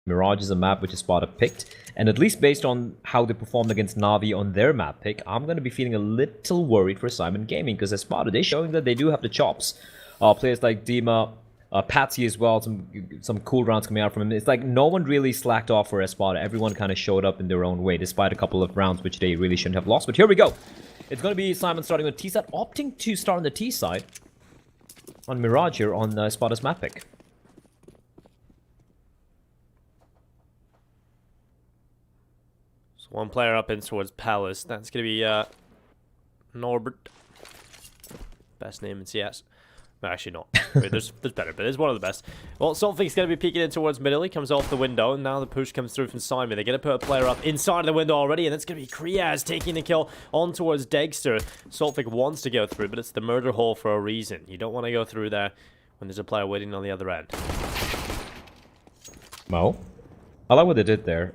Mirage is a map which ESPADA picked, and at least based on how they performed against Na'Vi on their map pick, I'm going to be feeling a little worried for Syman Gaming, because ESPADA, they're showing that they do have the chops. Players like Dima, Patsy as well, some cool rounds coming out from him. It's like no one really slacked off for ESPADA. Everyone kind of showed up in their own way, despite a couple of rounds which they really shouldn't have lost. But here we go. It's going to be Syman starting on T side, opting to start on the T side on Mirage here on ESPADA's map pick. One player up in towards Palace. That's going to be Norbert. Best name in CS. No, actually not. Wait, there's better, but it's one of the best. Well, Saltvik's going to be peeking in towards middle. He comes off the window, and now the push comes through from Syman. They're going to put a player up inside of the window already, and it's going to be Kriaz taking the kill on towards Dexter. Saltvik wants to go through, but it's the murder hole for a reason. You don't want to go through there when there's a player waiting on the other end. Mo? I like what they did there.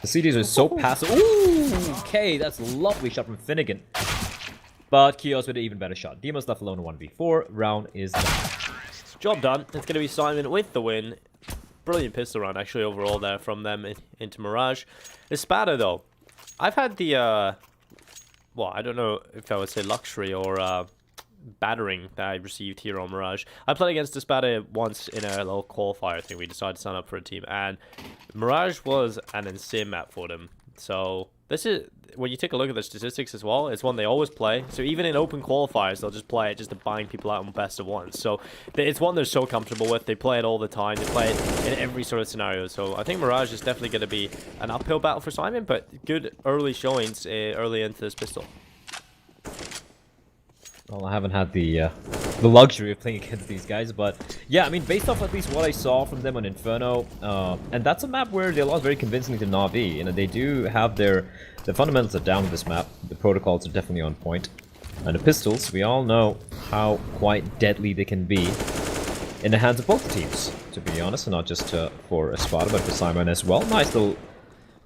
The CDs are so passive. Ooh, okay, that's a lovely shot from Finnegan. But Kios with an even better shot. Demo's left alone in 1v4. Round is done. Job done. It's going to be Syman with the win. Brilliant pistol round, actually, overall there from them into Mirage. ESPADA, though. I've had the, well, I don't know if I would say luxury or battering that I received here on Mirage. I played against ESPADA once in a little qualifier thing. We decided to sign up for a team, and Mirage was an insane map for them. So this is, when you take a look at the statistics as well, it's one they always play. So even in open qualifiers, they'll just play it just to bind people out on best of ones. So it's one they're so comfortable with. They play it all the time. They play it in every sort of scenario. So I think Mirage is definitely going to be an uphill battle for Syman, but good early showings early into this pistol. Well, I haven't had the luxury of playing against these guys, but yeah, I mean, based off at least what I saw from them on Inferno, and that's a map where they lost very convincingly to Na'Vi. You know, they do have the fundamentals are down with this map. The protocols are definitely on point, and the pistols, we all know how quite deadly they can be in the hands of both teams, to be honest, and not just for ESPADA, but for Syman as well. Nice little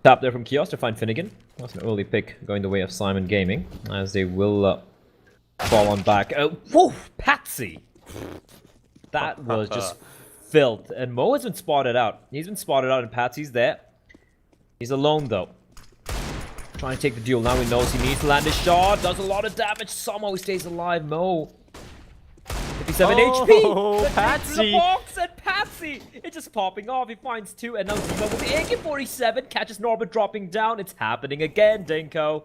tap there from Kios to find Finnegan. That's an early pick going the way of Syman Gaming, as they will fall on back. Whoa, Patsy! That was just filth. And Mo has been spotted out. He's been spotted out, and Patsy's there. He's alone, though. Trying to take the duel. Now he knows he needs to land his shot. Does a lot of damage. Somehow he stays alive. Mo. 57 HP. Patsy! The box, and Patsy! It's just popping off. He finds two, and now Zima with the AK-47 catches Norbert dropping down. It's happening again, Dinko.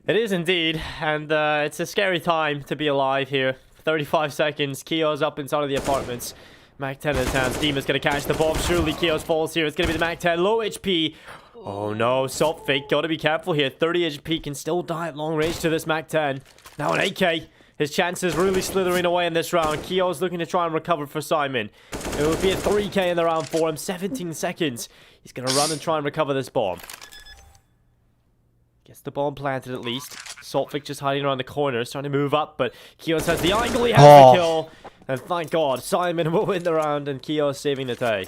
It is indeed, and it's a scary time to be alive here. 35 seconds, Kios up inside of the apartments. Mac 10 in his hands, Dima's going to catch the bomb. Surely Kios falls here, it's going to be the Mac 10, low HP. Oh no, Saltfake, got to be careful here. 30 HP can still die at long range to this Mac 10. Now an AK, his chances really slithering away in this round. Kios looking to try and recover for Syman. It will be a 3k in the round for him, 17 seconds. He's going to run and try and recover this bomb. Gets the bomb planted at least. Saltvic just hiding around the corner, starting to move up, but Kios has the angle, he has the kill. And thank God, Syman will win the round, and Kios saving the day.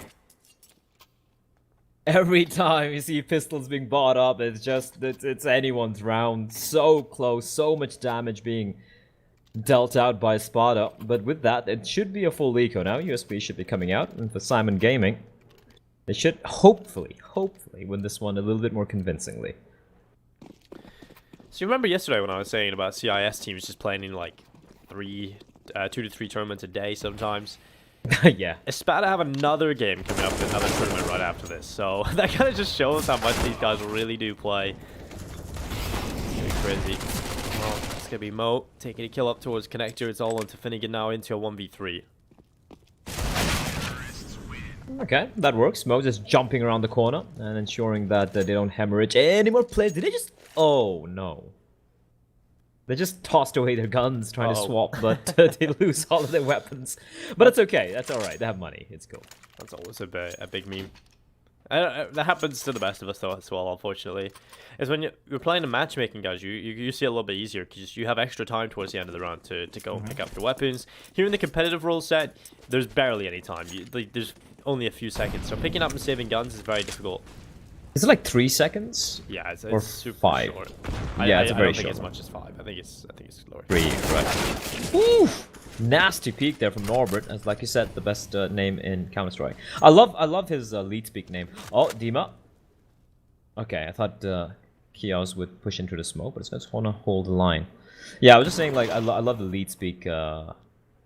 Every time you see pistols being bought up, it's just, it's anyone's round. So close, so much damage being dealt out by ESPADA. But with that, it should be a full eco now. USB should be coming out, and for Syman Gaming, they should hopefully win this one a little bit more convincingly. So you remember yesterday when I was saying about CIS teams just playing in like 2 to 3 tournaments a day sometimes? Yeah. ESPADA have another game coming up in another tournament right after this, so that kind of just shows how much these guys really do play. It's gonna be crazy. Well, it's gonna be Mo taking a kill up towards Connector. It's all onto Finnegan now into a 1v3. Okay, that works. Mo just jumping around the corner and ensuring that they don't hemorrhage any more players. Did they just... Oh, no. They just tossed away their guns trying to swap, but they lose all of their weapons. But it's okay. That's alright. They have money. It's cool. That's always a big meme. That happens to the best of us, though, as well, unfortunately. Is when you're playing a matchmaking, guys, you see it a little bit easier because you have extra time towards the end of the round to go and pick up your weapons. Here in the competitive rule set, there's barely any time. There's only a few seconds, so picking up and saving guns is very difficult. Is it like 3 seconds? Yeah, it's super 5. short. Yeah, it's very I don't think short. it's as much as 5. I think it's lower. 3, right? Oof! Nasty peek there from Norbert, as like you said, the best name in Counter-Strike. I love his lead speak name. Oh, Dima. Okay, I thought Kios would push into the smoke, but it's just wanna hold the line. Yeah, I was just saying, like, I love the lead speak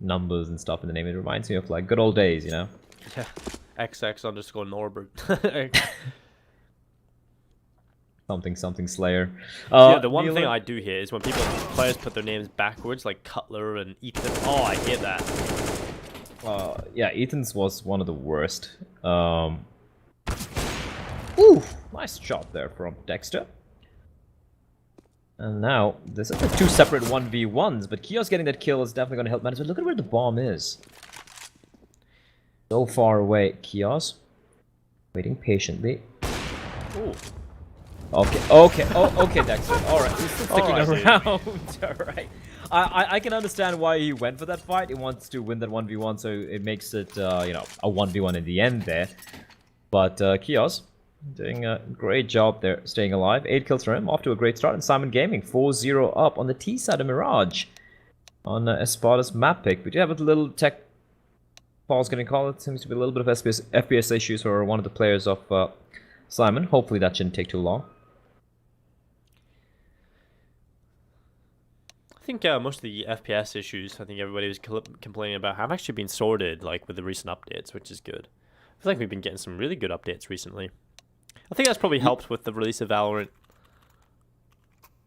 numbers and stuff in the name. It reminds me of like good old days, you know. Yeah, XX_Norbert. something Slayer. Yeah, the one thing I do hear is when players put their names backwards, like Cutler and Ethan. Oh, I hate that. Yeah, Ethan's was one of the worst. Ooh, nice shot there from Dexter. And now, this is the two separate 1v1s, but Kios getting that kill is definitely going to help matters. But look at where the bomb is. So far away, Kios. Waiting patiently. Ooh. Okay, Dexter. Alright, he's still sticking Alright, around. Alright. I can understand why he went for that fight. He wants to win that 1v1, so it makes it, you know, a 1v1 in the end there. But Kios doing a great job there, staying alive. 8 kills for him, off to a great start. And Syman Gaming, 4-0 up on the T side of Mirage. On ESPADA's map pick. We do have a little tech... Paul's gonna call it. Seems to be a little bit of FPS issues for one of the players of Syman. Hopefully that shouldn't take too long. I think most of the FPS issues I think everybody was complaining about have actually been sorted, like with the recent updates, which is good. I feel like we've been getting some really good updates recently. I think that's probably helped with the release of Valorant.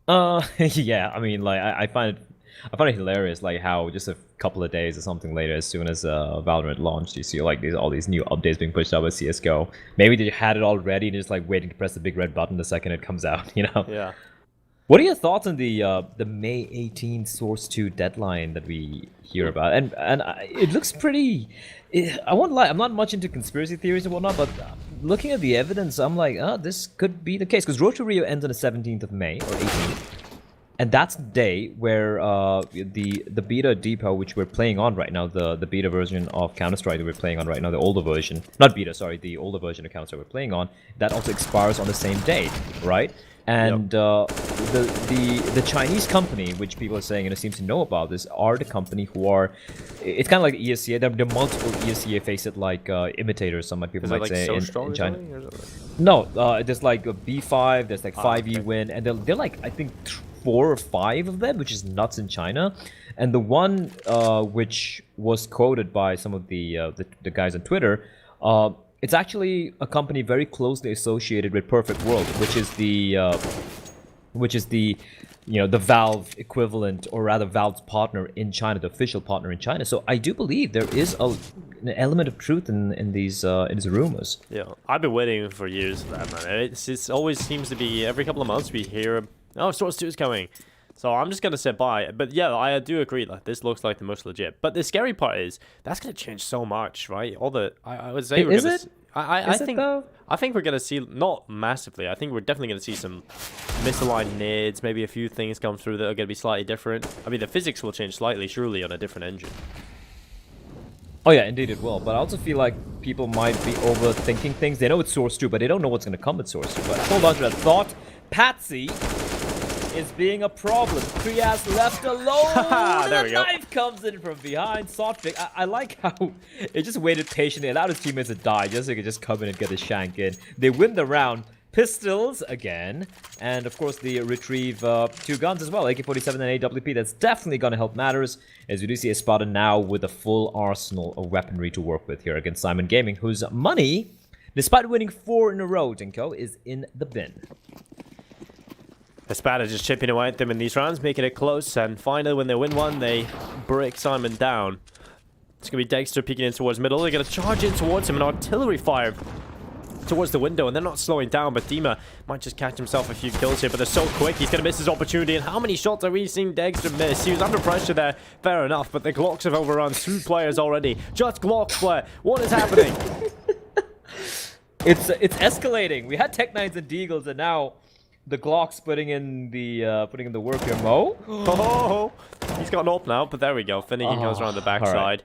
Yeah, I mean, like, I find it hilarious, like, how just a couple of days or something later, as soon as Valorant launched, you see, like, all these new updates being pushed out by CSGO. Maybe they had it already and just, like, waiting to press the big red button the second it comes out, you know? Yeah. What are your thoughts on the May 18 Source 2 deadline that we hear about? And it looks pretty... I won't lie, I'm not much into conspiracy theories and whatnot, but looking at the evidence, I'm like, oh, this could be the case. Because Road to Rio ends on the 17th of May, or 18th. And that's the day where the beta depot, which we're playing on right now, the beta version of Counter-Strike that we're playing on right now, the older version, not beta, sorry, the older version of Counter-Strike we're playing on, that also expires on the same date, right? And yep. The Chinese company, which people are saying, seems to know about this, are the company who are... It's kind of like ESCA. There are multiple ESCA face-it like imitators, some people might say, in China. No, there's like a B5, there's like 5E Win, and they're like, I think, 4 or 5 of them, which is nuts in China. And the one which was quoted by some of the guys on Twitter, it's actually a company very closely associated with Perfect World, which is the the Valve equivalent, or rather Valve's partner in China, the official partner in China. So I do believe there is an element of truth in these rumors. Yeah, I've been waiting for years for that, man. It always seems to be every couple of months we hear, oh, Source 2 is coming. So I'm just going to sit by. But yeah, I do agree, like, this looks like the most legit. But the scary part is, that's going to change so much, right? I would say we're going to... I think we're going to see, not massively, I think we're definitely going to see some misaligned nades, maybe a few things come through that are going to be slightly different. I mean, the physics will change slightly, surely, on a different engine. Oh yeah, indeed it will. But I also feel like people might be overthinking things. They know it's Source 2, but they don't know what's going to come with Source 2. But hold on to that thought. Patsy is being a problem. Krias left alone. There we go. Knife comes in from behind. Sotvic, I like how it just waited patiently, allowed his teammates to die just so he could just come in and get a shank in. They win the round. Pistols again, and of course the retrieve 2 guns as well, AK-47 and AWP. That's definitely going to help matters, as we do see ESPADA now with a full arsenal of weaponry to work with here against Syman Gaming, whose money, despite winning 4 in a row, Dinko, is in the bin. ESPADA just chipping away at them in these rounds, making it close, and finally when they win one, they break Syman down. It's going to be Dexter peeking in towards middle. They're going to charge in towards him, and artillery fire towards the window, and they're not slowing down, but Dima might just catch himself a few kills here, but they're so quick, he's going to miss his opportunity. And how many shots are we seeing Dexter miss? He was under pressure there, fair enough, but the Glocks have overrun 2 players already. Just Glock play. What is happening? It's escalating. We had Tech-9s and Deagles, and now the Glock's putting in the work here. Mo? Oh, he's got an AWP now, but there we go. Finnegan goes around the backside. Right.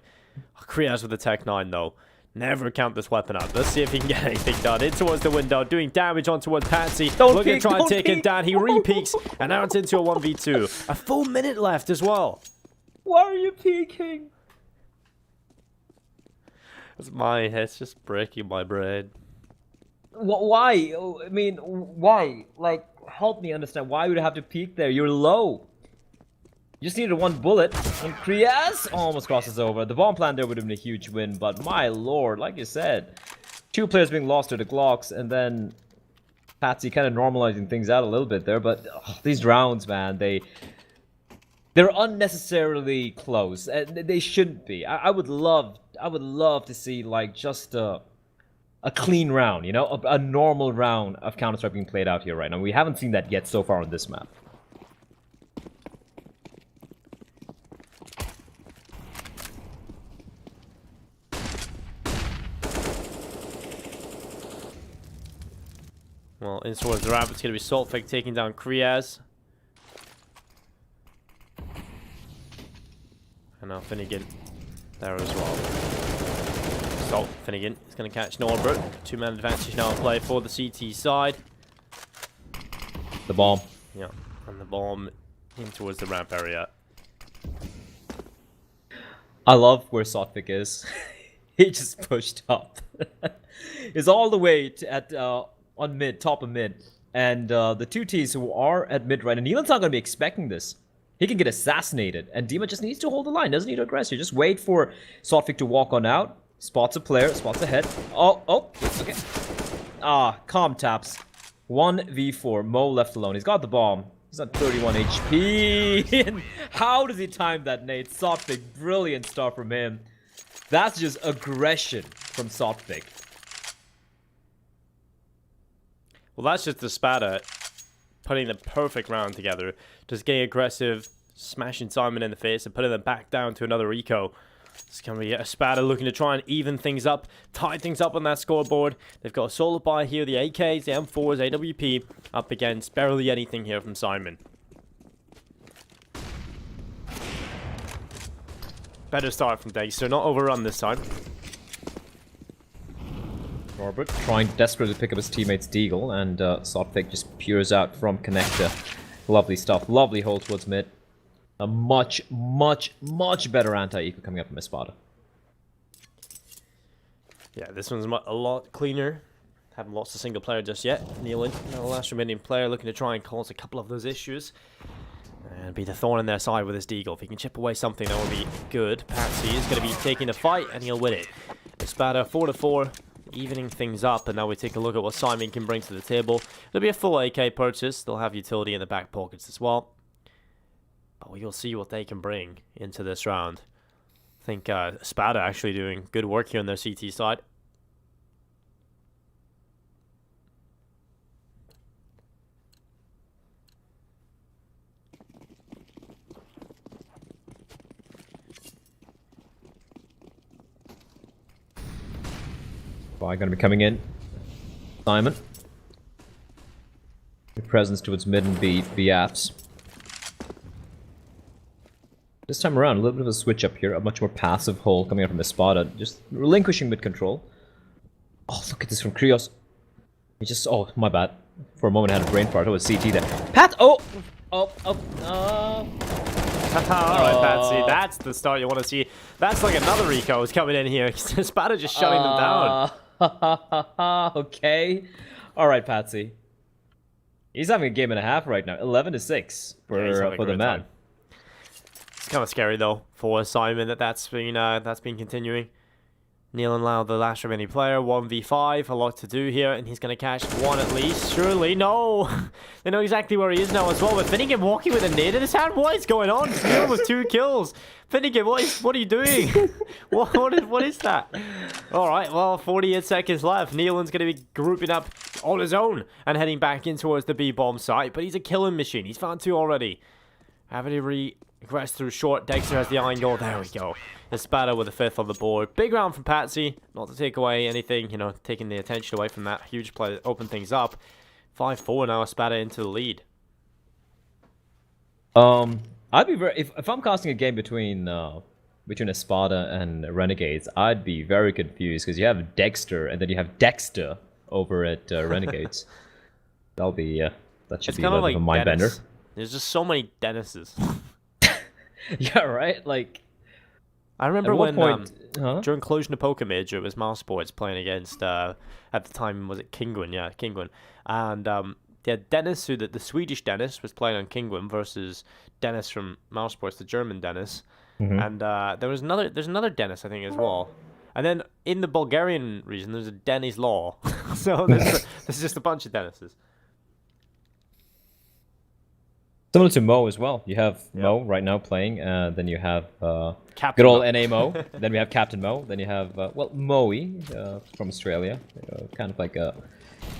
Krias with the Tech-9 though. Never count this weapon out. Let's see if he can get anything done. In towards the window, doing damage on towards Patsy. Looking to try and take him down. He re-peeks, and now it's into a 1v2. A full minute left as well. Why are you peeking? It's just breaking my brain. Why? Oh, I mean, why? Like, help me understand. Why would you have to peek there? You're low. You just needed one bullet, and Krias almost crosses over. The bomb plan there would have been a huge win, but my lord, like you said, 2 players being lost to the Glocks, and then Patsy kind of normalizing things out a little bit there. But these rounds, man, they're unnecessarily close. They shouldn't be. I would love to see like just a clean round, you know, a normal round of Counter-Strike being played out here right now. We haven't seen that yet so far on this map. Well, in towards the ramp, it's going to be Saltfig taking down Kriaz. And now Finnegan there as well. Salt, Finnegan is going to catch Norbert. 2-man advantage now in play for the CT side. The bomb. Yeah, and the bomb in towards the ramp area. I love where Saltfig is. He just pushed up. He's all the way to, on mid, top of mid. And the 2 Ts who are at mid right, and Neelan's not going to be expecting this. He can get assassinated, and Dima just needs to hold the line, doesn't need to aggress here. Just wait for Saltfig to walk on out. Spots a player, spots a head. Oh, okay. Calm taps. 1v4, Mo left alone. He's got the bomb. He's on 31 HP. And how does he time that nade? Saltfig, brilliant start from him. That's just aggression from Saltfig. Well, that's just the ESPADA putting the perfect round together. Just getting aggressive, smashing Syman in the face, and putting them back down to another eco. It's going to be ESPADA looking to try and even things up, tie things up on that scoreboard. They've got a solo buy here, the AKs, the M4s, AWP, up against barely anything here from Syman. Better start from Dexter, not overrun this time. Norbert trying desperately to pick up his teammate's deagle, and Saltfig just peers out from connector. Lovely stuff. Lovely hold towards mid. A much better anti-eco coming up from ESPADA. Yeah, this one's a lot cleaner. Haven't lost a single player just yet. Nealon, the last remaining player, looking to try and cause a couple of those issues. And be the thorn in their side with his deagle. If he can chip away something, that would be good. Patsy is going to be taking the fight, and he'll win it. ESPADA 4-4. Evening things up, and now we take a look at what Syman can bring to the table. It'll be a full AK purchase. They'll have utility in the back pockets as well. But we will see what they can bring into this round. I think ESPADA actually doing good work here on their CT side. Going to be coming in. Syman. Presence towards mid and B apps. This time around, a little bit of a switch up here. A much more passive hole coming out from ESPADA. Just relinquishing mid control. Oh, look at this from Krios. He just... Oh, my bad. For a moment I had a brain fart. Oh, it's CT there. Pat! Oh! Alright, Patsy, that's the start you want to see. That's like another eco is coming in here. ESPADA just shutting them down. Okay. Alright, Patsy. He's having a game and a half right now. 11-6 for the man. Time. It's kind of scary though for Syman that's been continuing. Neil and Lau, the last remaining player, 1v5, a lot to do here, and he's going to catch one at least. Surely, no! They know exactly where he is now as well, but Finnegan walking with a nade in his hand? What is going on? Neil with 2 kills. Finnegan, what are you doing? what is that? Alright, well, 48 seconds left. Nealon's going to be grouping up on his own and heading back in towards the B-bomb site, but he's a killing machine. He's found 2 already. Having to regress through short. Dexter has the iron goal. There we go. ESPADA with the 5th on the board. Big round from Patsy. Not to take away anything, you know, taking the attention away from that huge play that opened things up. 5-4 now, ESPADA into the lead. I'd be very... If I'm casting a game between ESPADA and Renegades, I'd be very confused, because you have Dexter, and then you have Dexter over at Renegades. That should be a little bit of a mind bender. There's just so many Dennises. Yeah, right? Like, I at remember what when point... Huh? during Closure Poker Major, it was Mouse Sports playing against at the time was it Kingwin? Yeah, Kingwin, and yeah, Dennis, who the Swedish Dennis was playing on Kingwin versus Dennis from Mouse Sports, the German Dennis, Hmm. and there's another Dennis I think as well, and then in the Bulgarian region there's a Denny's Law, so there's just a bunch of Dennises. Similar to Mo as well. You have Yep. Mo right now playing, then you have Captain good old Mo. NA Mo. Then we have Captain Mo. Then you have, well, Moe from Australia. Kind of like a...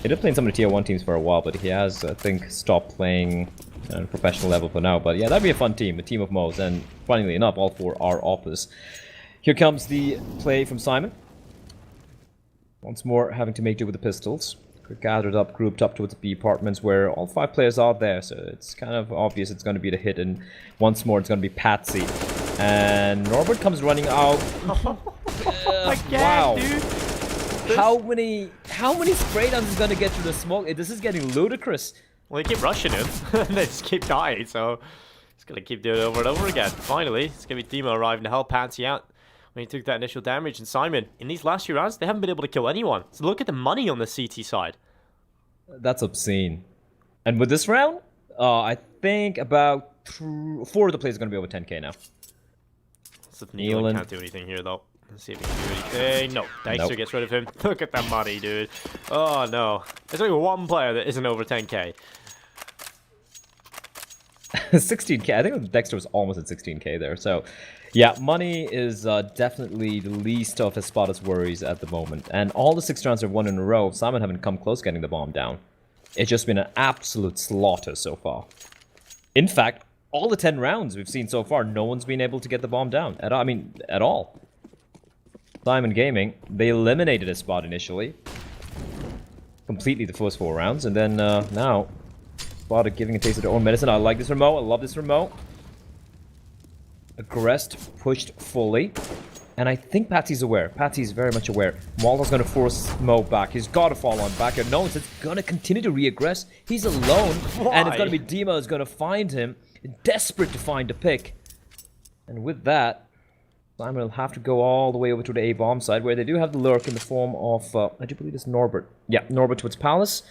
He did play in some of the tier 1 teams for a while, but he has, I think, stopped playing on a professional level for now. But yeah, that'd be a fun team, a team of Mo's. And funnily enough, all four are offers. Here comes the play from Syman. Once more, having to make do with the pistols. Gathered up, grouped up towards the apartments where all 5 players are there, so it's kind of obvious it's going to be the hit, and once more it's going to be Patsy. And Norbert comes running out. Again, wow. dude. How many spray guns is going to get through the smoke? This is getting ludicrous. Well, they keep rushing him, and they just keep dying, so he's gonna keep doing it over and over again. Finally, it's gonna be Demo arriving to help Patsy out when he took that initial damage. And Syman, in these last few rounds, they haven't been able to kill anyone. So look at the money on the CT side. That's obscene. And with this round, I think about 4 of the players are going to be over 10k now. So Nealon can't do anything here, though. Let's see if he can do anything. No, Dexter gets rid of him. Look at that money, dude. Oh, no. There's only one player that isn't over 10k. 16k. I think Dexter was almost at 16k there. So, yeah, money is definitely the least of ESPADA's worries at the moment. And all the 6 rounds are won in a row. Syman haven't come close getting the bomb down. It's just been an absolute slaughter so far. In fact, all the 10 rounds we've seen so far, no one's been able to get the bomb down. At all. Syman Gaming, they eliminated ESPADA initially. Completely the first 4 rounds. And then now... ESPADA giving a taste of their own medicine. I like this remote. I love this remote. Aggressed, pushed fully. And I think Patsy's aware. Patsy's very much aware. Malta's going to force Mo back. He's got to fall on back here. No, it's going to continue to re-aggress. He's alone. Why? And it's going to be Dima who's going to find him. Desperate to find a pick. And with that, Syman will have to go all the way over to the A-bomb side, where they do have the lurk in the form of, I do believe it's Norbert. Yeah, Norbert towards Palace.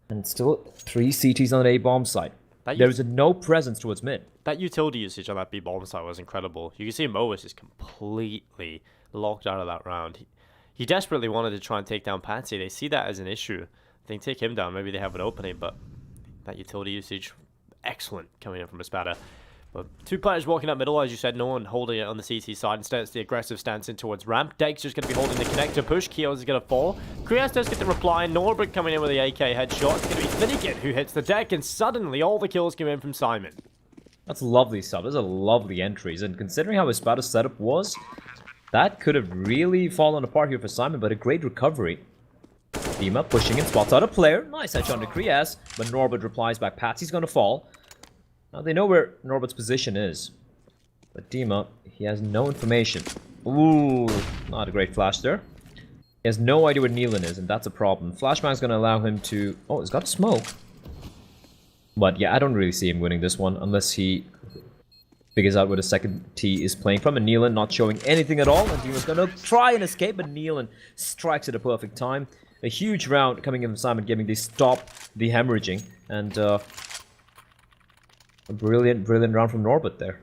And still 3 CTs on the A-bomb side. There is no presence towards mid. That utility usage on that B-bomb side was incredible. You can see Mo was just completely locked out of that round. He desperately wanted to try and take down Patsy. They see that as an issue. They take him down. Maybe they have an opening, but that utility usage, excellent coming in from ESPADA. But 2 players walking up middle, as you said, no one holding it on the CT side. Instead, it's the aggressive stance in towards ramp. Dexter's going to be holding the connector push. Kios is going to fall. Krias does get the reply. Norbert coming in with the AK headshot. It's going to be Finnegan who hits the deck, and suddenly all the kills come in from Syman. That's lovely stuff. Those are lovely entries. And considering how ESPADA's setup was, that could have really fallen apart here for Syman, but a great recovery. Dima pushing in, spots out a player. Nice headshot to Krias, but Norbert replies back. Patsy's going to fall. Now they know where Norbert's position is. But Dima, he has no information. Ooh, not a great flash there. He has no idea where Nealon is, and that's a problem. Flashbang's going to allow him to... Oh, he's got a smoke. But yeah, I don't really see him winning this one unless he figures out where the second T is playing from. And Nealon not showing anything at all. And Dima's going to try and escape, but Nealon strikes at a perfect time. A huge round coming in from Syman Gaming. They stop the hemorrhaging. And a brilliant round from Norbert there.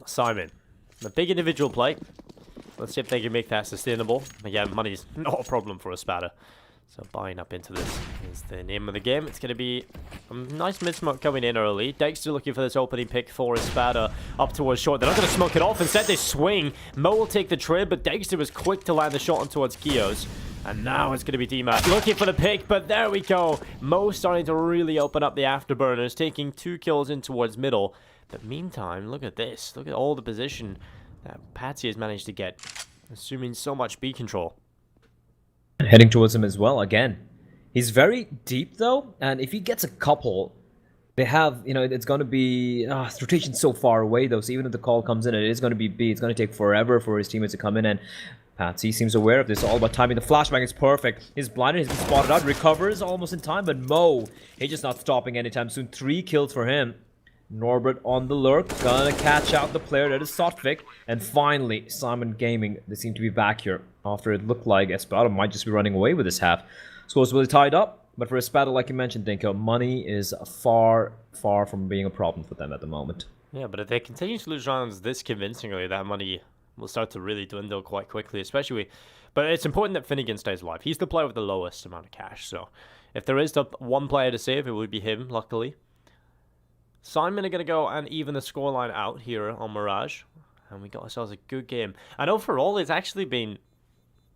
Syman, a big individual play. Let's see if they can make that sustainable. Again, money's not a problem for ESPADA. So buying up into this is the name of the game. It's going to be a nice mid-smoke coming in early. Dexter looking for this opening pick for ESPADA up towards short. They're not going to smoke it off. Instead, they swing. Mo will take the trip, but Dexter was quick to land the shot on towards Kios. And now it's going to be D-Mac looking for the pick, but there we go. Mo starting to really open up the afterburners, taking 2 kills in towards middle. But meantime, look at this. Look at all the position that Patsy has managed to get, assuming so much B control. Heading towards him as well, again. He's very deep, though, and if he gets a couple, They have, it's going to be, rotation's so far away though, so even if the call comes in, it is going to be B. It's going to take forever for his teammates to come in, and Patsy seems aware of this. All about timing. The flashbang is perfect. He's blinded, he's been spotted out, recovers almost in time, but Mo, he's just not stopping anytime soon. 3 kills for him. Norbert on the lurk, gonna catch out the player, that is Sotvik, and finally, Syman Gaming, they seem to be back here, after it looked like ESPADA might just be running away with this half. Scores really tied up. But for ESPADA, like you mentioned, Dinko, money is far, far from being a problem for them at the moment. Yeah, but if they continue to lose rounds this convincingly, that money will start to really dwindle quite quickly, especially... But it's important that Finnegan stays alive. He's the player with the lowest amount of cash, so... If there is the one player to save, it would be him, luckily. Syman are going to go and even the scoreline out here on Mirage. And we got ourselves a good game. And overall, it's actually been...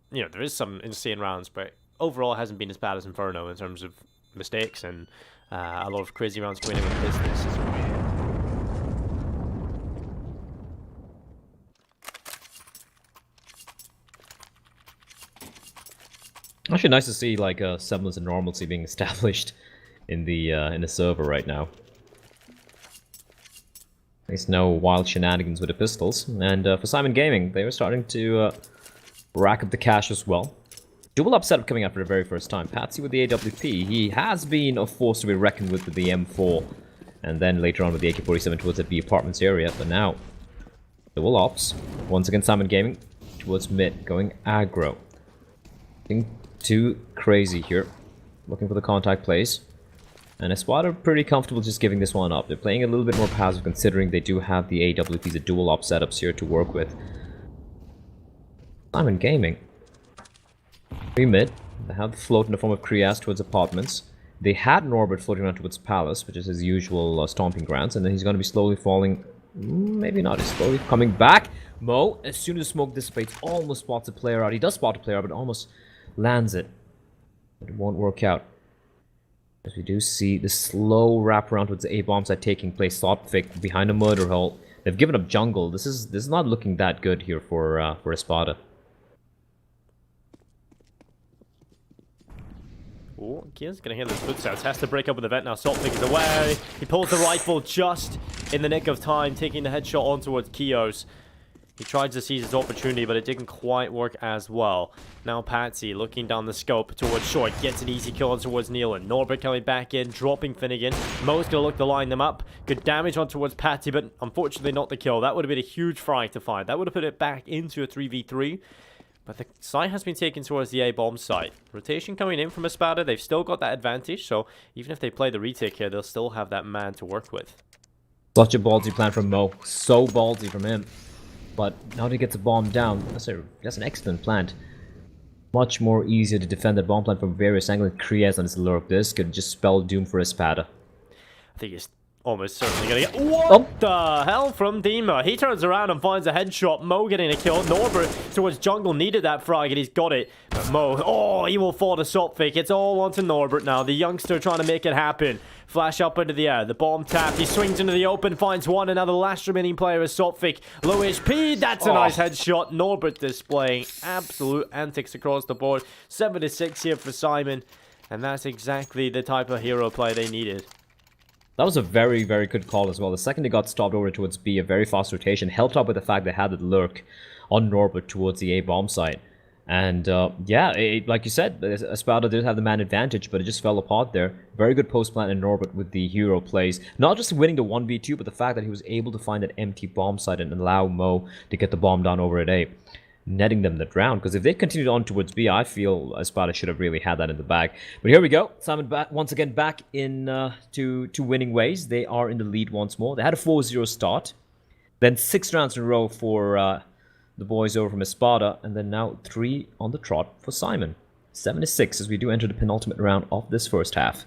there is some insane rounds, but... Overall, it hasn't been as bad as Inferno in terms of mistakes and a lot of crazy rounds winning with business. Actually, nice to see like a semblance of normalcy being established in the server right now. There's no wild shenanigans with the pistols, and for Syman Gaming, they were starting to rack up the cash as well. Dual up setup coming out for the very first time. Patsy with the AWP. He has been a force to be reckoned with the M4. And then later on with the AK-47 towards the apartments area. But now, dual ops. Once again, Syman Gaming towards mid, going aggro. Nothing too crazy here. Looking for the contact plays. And ESPADA are pretty comfortable just giving this one up. They're playing a little bit more passive considering they do have the AWPs, the dual op setups here to work with. Syman Gaming. Mid, they have the float in the form of Krias towards apartments. They had Norbert floating around towards Palace, which is his usual stomping grounds, and then he's going to be slowly falling. Maybe not, he's slowly coming back. Mo, as soon as the smoke dissipates, almost spots a player out. He does spot a player out, but almost lands it. But it won't work out. As we do see the slow wraparound towards the A-bomb site taking place. Sotvik behind a murder hole. They've given up jungle. This is not looking that good here for ESPADA. Oh, Kia's gonna hear those footsteps. Has to break up with the vent now. Sotvik is away. He pulls the rifle just in the nick of time, taking the headshot on towards Kios. He tried to seize his opportunity, but it didn't quite work as well. Now Patsy looking down the scope towards short, gets an easy kill on towards Nealon. Norbert coming back in, dropping Finnegan. Mo's gonna look to line them up. Good damage on towards Patsy, but unfortunately not the kill. That would have been a huge frag to find. That would have put it back into a 3v3. But the site has been taken towards the A-bomb site. Rotation coming in from ESPADA. They've still got that advantage, so even if they play the retake here, they'll still have that man to work with. Such a ballsy plan from Mo. So ballsy from him. But now that he gets a bomb down, that's an excellent plant. Much more easier to defend that bomb plant from various angles. Krias on his lurk. This could just spell doom for ESPADA. I think he's almost certainly gonna get... What the hell from Dima? He turns around and finds a headshot. Mo getting a kill. Norbert towards jungle needed that frag and he's got it. But Mo, he will fall to Sotvik. It's all onto Norbert now. The youngster trying to make it happen. Flash up into the air. The bomb tapped. He swings into the open, finds one. And now the last remaining player is Sotvik. Low HP. That's a nice headshot. Norbert displaying absolute antics across the board. 7-6 here for Syman. And that's exactly the type of hero play they needed. That was a very, very good call as well. The second they got stopped over towards B, a very fast rotation, helped up with the fact they had the lurk on Norbert towards the A-bomb site. And yeah, like you said, ESPADA did have the man advantage, but it just fell apart there. Very good post plant in Norbert with the hero plays. Not just winning the 1v2, but the fact that he was able to find that empty bomb site and allow Mo to get the bomb down over at A, netting them that round. Because if they continued on towards B, I feel ESPADA should have really had that in the bag. But here we go. Syman once again back in to winning ways. They are in the lead once more. They had a 4-0 start. Then 6 rounds in a row for the boys over from ESPADA. And then now 3 on the trot for Syman. 7-6 as we do enter the penultimate round of this first half.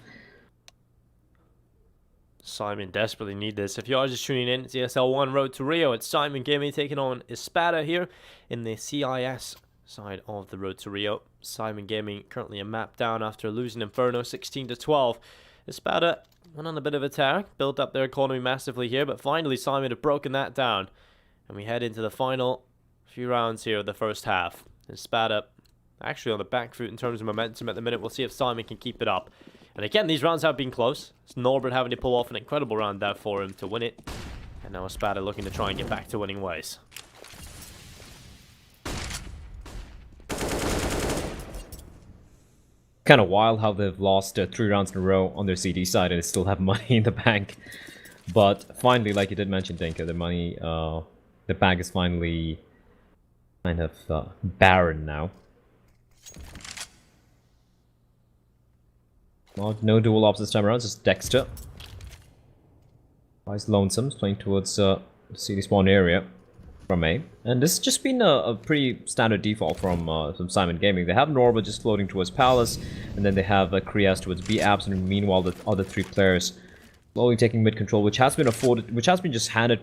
Syman desperately need this. If you are just tuning in, it's ESL 1 Road to Rio. It's Syman Gaming taking on ESPADA here in the CIS side of the Road to Rio. Syman Gaming currently a map down after losing Inferno 16-12. ESPADA went on a bit of a tear, built up their economy massively here, but finally Syman have broken that down. And we head into the final few rounds here of the first half. ESPADA actually on the back foot in terms of momentum at the minute. We'll see if Syman can keep it up. But again, these rounds have been close. It's Norbert having to pull off an incredible round there for him to win it. And now ESPADA looking to try and get back to winning ways. Kind of wild how they've lost 3 rounds in a row on their CD side and they still have money in the bank. But finally, like you did mention, Dinka, the money, the bank is finally kind of barren now. No dual ops this time around, just Dexter. Nice Lonesome's playing towards the CD spawn area from A. And this has just been a pretty standard default from Syman Gaming. They have Norba just floating towards Palace, and then they have Krias towards B Abs, and meanwhile the other 3 players slowly taking mid control, which has been just handed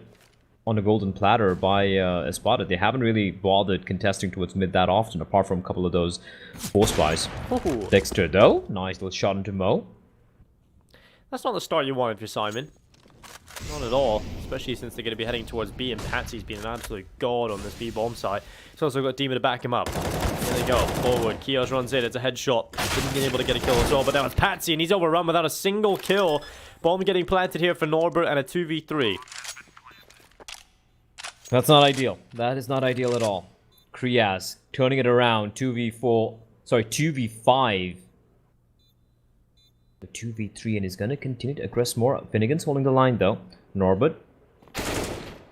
on a golden platter by ESPADA. They haven't really bothered contesting towards mid that often, apart from a couple of those force buys. Ooh. Dexter though, nice little shot into Mo. That's not the start you wanted for Syman. Not at all, especially since they're going to be heading towards B, and Patsy's been an absolute god on this B bomb side. He's also got Demon to back him up. There they go, forward. Kios runs in, it's a headshot. Didn't be able to get a kill as well, but now it's Patsy, and he's overrun without a single kill. Bomb getting planted here for Norbert, and a 2v3. That's not ideal. That is not ideal at all. Krias turning it around, 2v4, sorry, 2v5. The 2v3, and he's going to continue to aggress more. Finnegan's holding the line though. Norbert,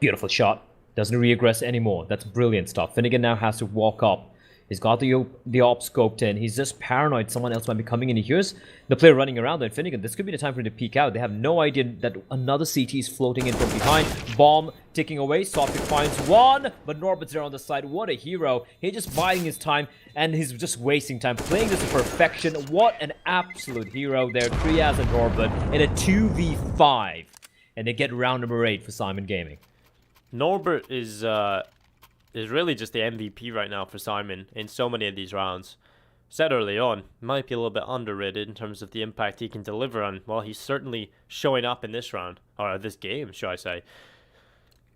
beautiful shot. Doesn't re-aggress anymore. That's brilliant stuff. Finnegan now has to walk up. He's got the op scoped in. He's just paranoid someone else might be coming in. He hears the player running around there. Finnegan, this could be the time for him to peek out. They have no idea that another CT is floating in from behind. Bomb ticking away. Softic finds one, but Norbert's there on the side. What a hero. He's just biding his time, and he's just wasting time. Playing this to perfection. What an absolute hero there. Krias and Norbert in a 2v5. And they get round number 8 for Syman Gaming. Norbert is really just the MVP right now for Syman in so many of these rounds. Said early on, might be a little bit underrated in terms of the impact he can deliver on. Well, he's certainly showing up in this round, or this game, should I say.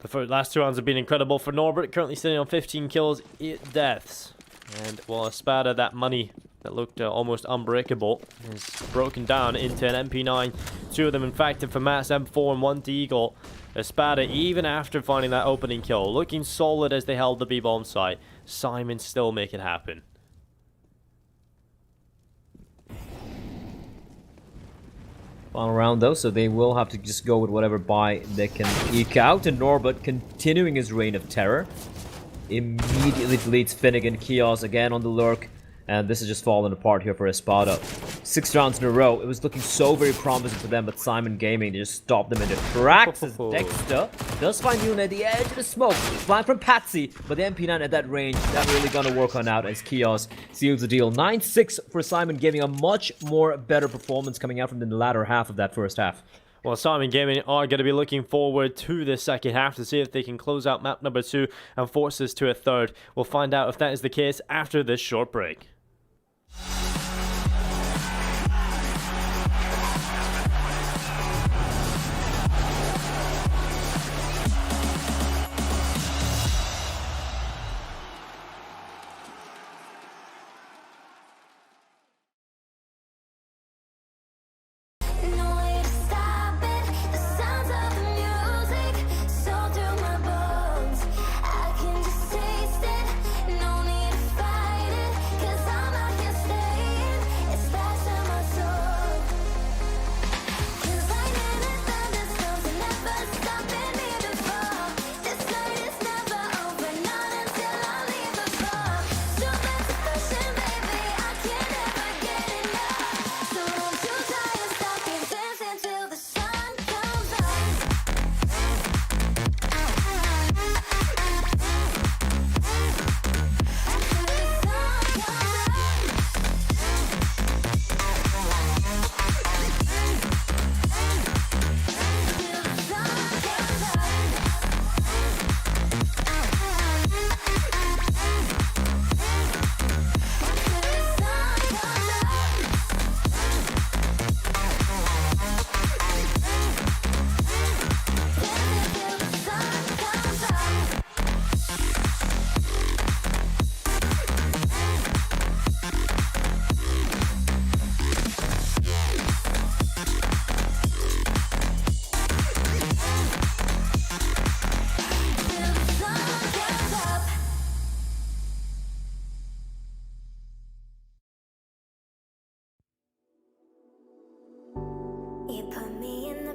The last 2 rounds have been incredible for Norbert, currently sitting on 15 kills, 8 deaths. And while ESPADA, that money that looked almost unbreakable, is broken down into an MP9. 2 of them, in fact, for Mass M4 and 1 to Eagle. ESPADA, even after finding that opening kill, looking solid as they held the B-bomb site. Syman still make it happen. Final round though, so they will have to just go with whatever buy they can eke out. And Norbert continuing his reign of terror. Immediately deletes Finnegan. Kios again on the lurk. And this is just falling apart here for ESPADA. 6 rounds in a row. It was looking so very promising for them, but Syman Gaming, they just stopped them in their tracks as Dexter does find Yuna at the edge of the smoke. Flying from Patsy, but the MP9 at that range, that really gonna work on out as Kios seals the deal. 9-6 for Syman Gaming, a much more better performance coming out from the latter half of that first half. Well, Syman Gaming are going to be looking forward to the second half to see if they can close out map number 2 and force this to a third. We'll find out if that is the case after this short break.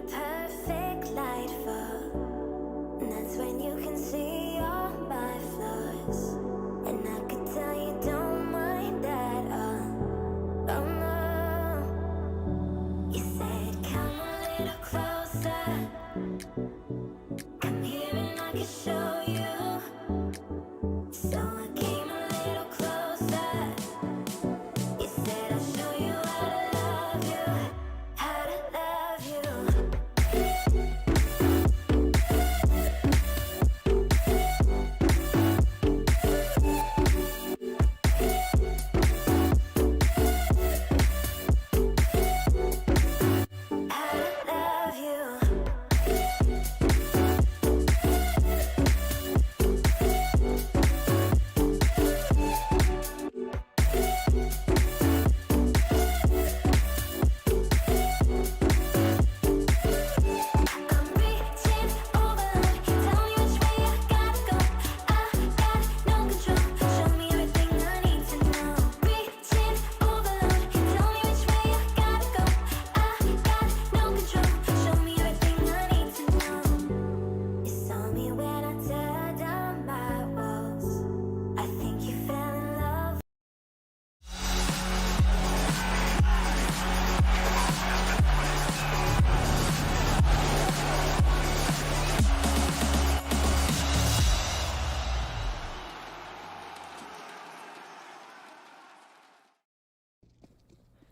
perfect light fall. And that's when you can see all my flaws. And I could tell you don't mind at all. Oh no. You said come a little closer. Come here and I can show you. So I came a little closer. You said I'll show you how to love you. How to love you. How to love you. I'm reaching overload. Tell me which way I gotta go. I got no control. Show me everything I need to know. Reaching overload. Tell me which way I gotta go. I got no control. Show me everything I need to know. You saw me when I tear down my walls. I think you fell in love.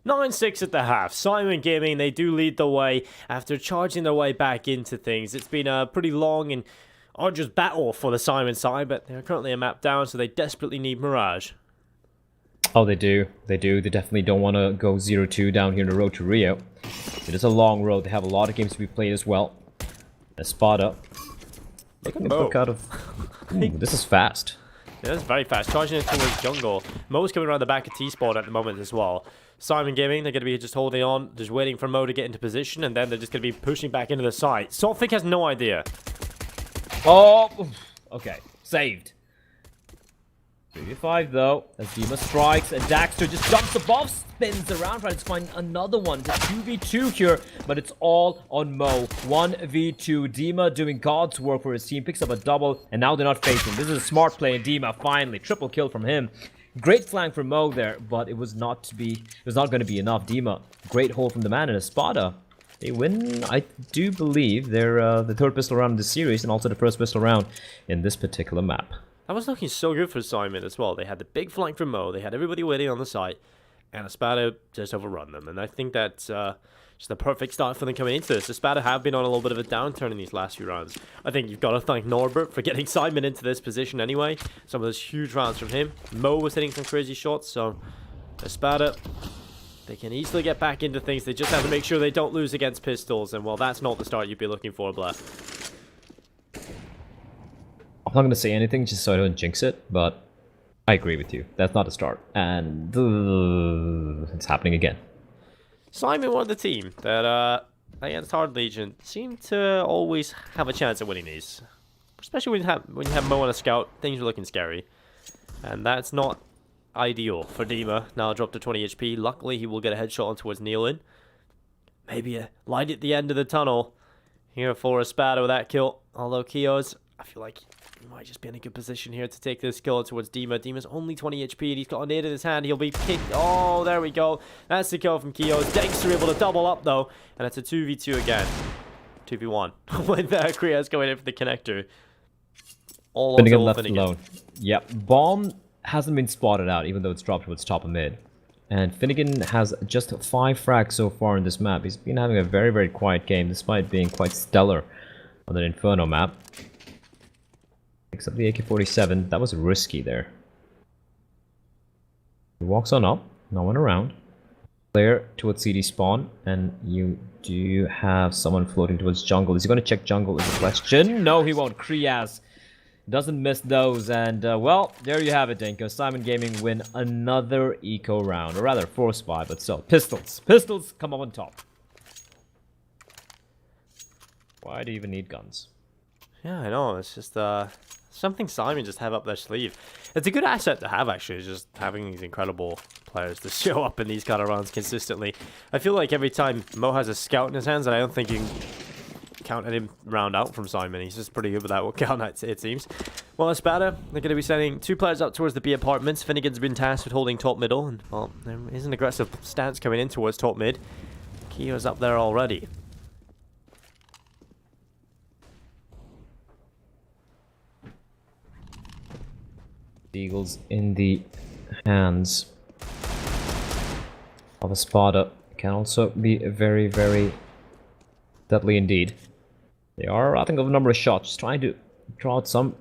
9-6 at the half. Syman Gaming, they do lead the way after charging their way back into things. It's been a pretty long and arduous battle for the Syman side, but they're currently a map down, so they desperately need Mirage. Oh, they do. They do. They definitely don't want to go 0-2 down here in the road to Rio. It is a long road. They have a lot of games to be played as well. ESPADA. They can book out of... Ooh, this is fast. Yeah, that's very fast. Charging it towards jungle. Mo's coming around the back of T-Spawn at the moment as well. Syman Gaming, they're going to be just holding on, just waiting for Mo to get into position, and then they're just going to be pushing back into the site. Solfik has no idea. Oh! Okay. Saved. 3v5 though, as Dima strikes, and Daxter just jumps above, spins around, trying to find another one. It's a 2v2 here, but it's all on Mo. 1v2, Dima doing God's work for his team, picks up a double, and now they're not facing. This is a smart play, and Dima finally, triple kill from him. Great flank from Mo there, but it was not going to be enough. Dima, great hold from the man, and ESPADA. They win, I do believe, they're the third pistol round in this series, and also the first pistol round in this particular map. That was looking so good for Syman as well. They had the big flank from Mo, they had everybody waiting on the site, and ESPADA just overrun them. And I think that's just the perfect start for them coming into this. ESPADA have been on a little bit of a downturn in these last few rounds. I think you've got to thank Norbert for getting Syman into this position anyway. Some of those huge rounds from him. Mo was hitting some crazy shots, so ESPADA, they can easily get back into things. They just have to make sure they don't lose against pistols, and well, that's not the start you'd be looking for, Blair. I'm not going to say anything just so I don't jinx it, but I agree with you. That's not a start. And it's happening again. Syman won the team that, against Hard Legion, seem to always have a chance at winning these. Especially when you have Mo on a scout, things are looking scary. And that's not ideal for Dima. Now dropped to 20 HP. Luckily, he will get a headshot on towards Nealon. Maybe a light at the end of the tunnel here for ESPADA with that kill. Although Kios, I feel like he might just be in a good position here to take this kill towards Dima. Dima's only 20 HP and he's got a nade in his hand. He'll be kicked. Oh, there we go. That's the kill from Kios. Dexter able to double up though. And it's a 2v2 again. 2v1. With Krias going in for the connector. All on Finnegan left Finnegan. alone. Yep. Bomb hasn't been spotted out, even though it's dropped towards top of mid. And Finnegan has just 5 frags so far in this map. He's been having a very, very quiet game, despite being quite stellar on that Inferno map. Picks up the AK-47. That was risky there. He walks on up. No one around. Player towards CD spawn. And you do have someone floating towards jungle. Is he going to check jungle is the question? No, he won't. Krias doesn't miss those. And, well, there you have it, Dinko. Syman Gaming win another eco round. Or rather, 4-spy, but still. Pistols. Pistols come up on top. Why do you even need guns? Yeah, I know. It's just something Syman just have up their sleeve. It's a good asset to have, actually, just having these incredible players to show up in these kind of rounds consistently. I feel like every time Mo has a scout in his hands, and I don't think you can counted him round out from Syman. He's just pretty good with that count, it seems. Well, ESPADA, they're going to be sending 2 players up towards the B apartments. Finnegan's been tasked with holding top middle. And, well, there is an aggressive stance coming in towards top mid. Kio's up there already. Eagles in the hands of ESPADA can also be very, very deadly indeed. They are routing of a number of shots, just trying to draw out some...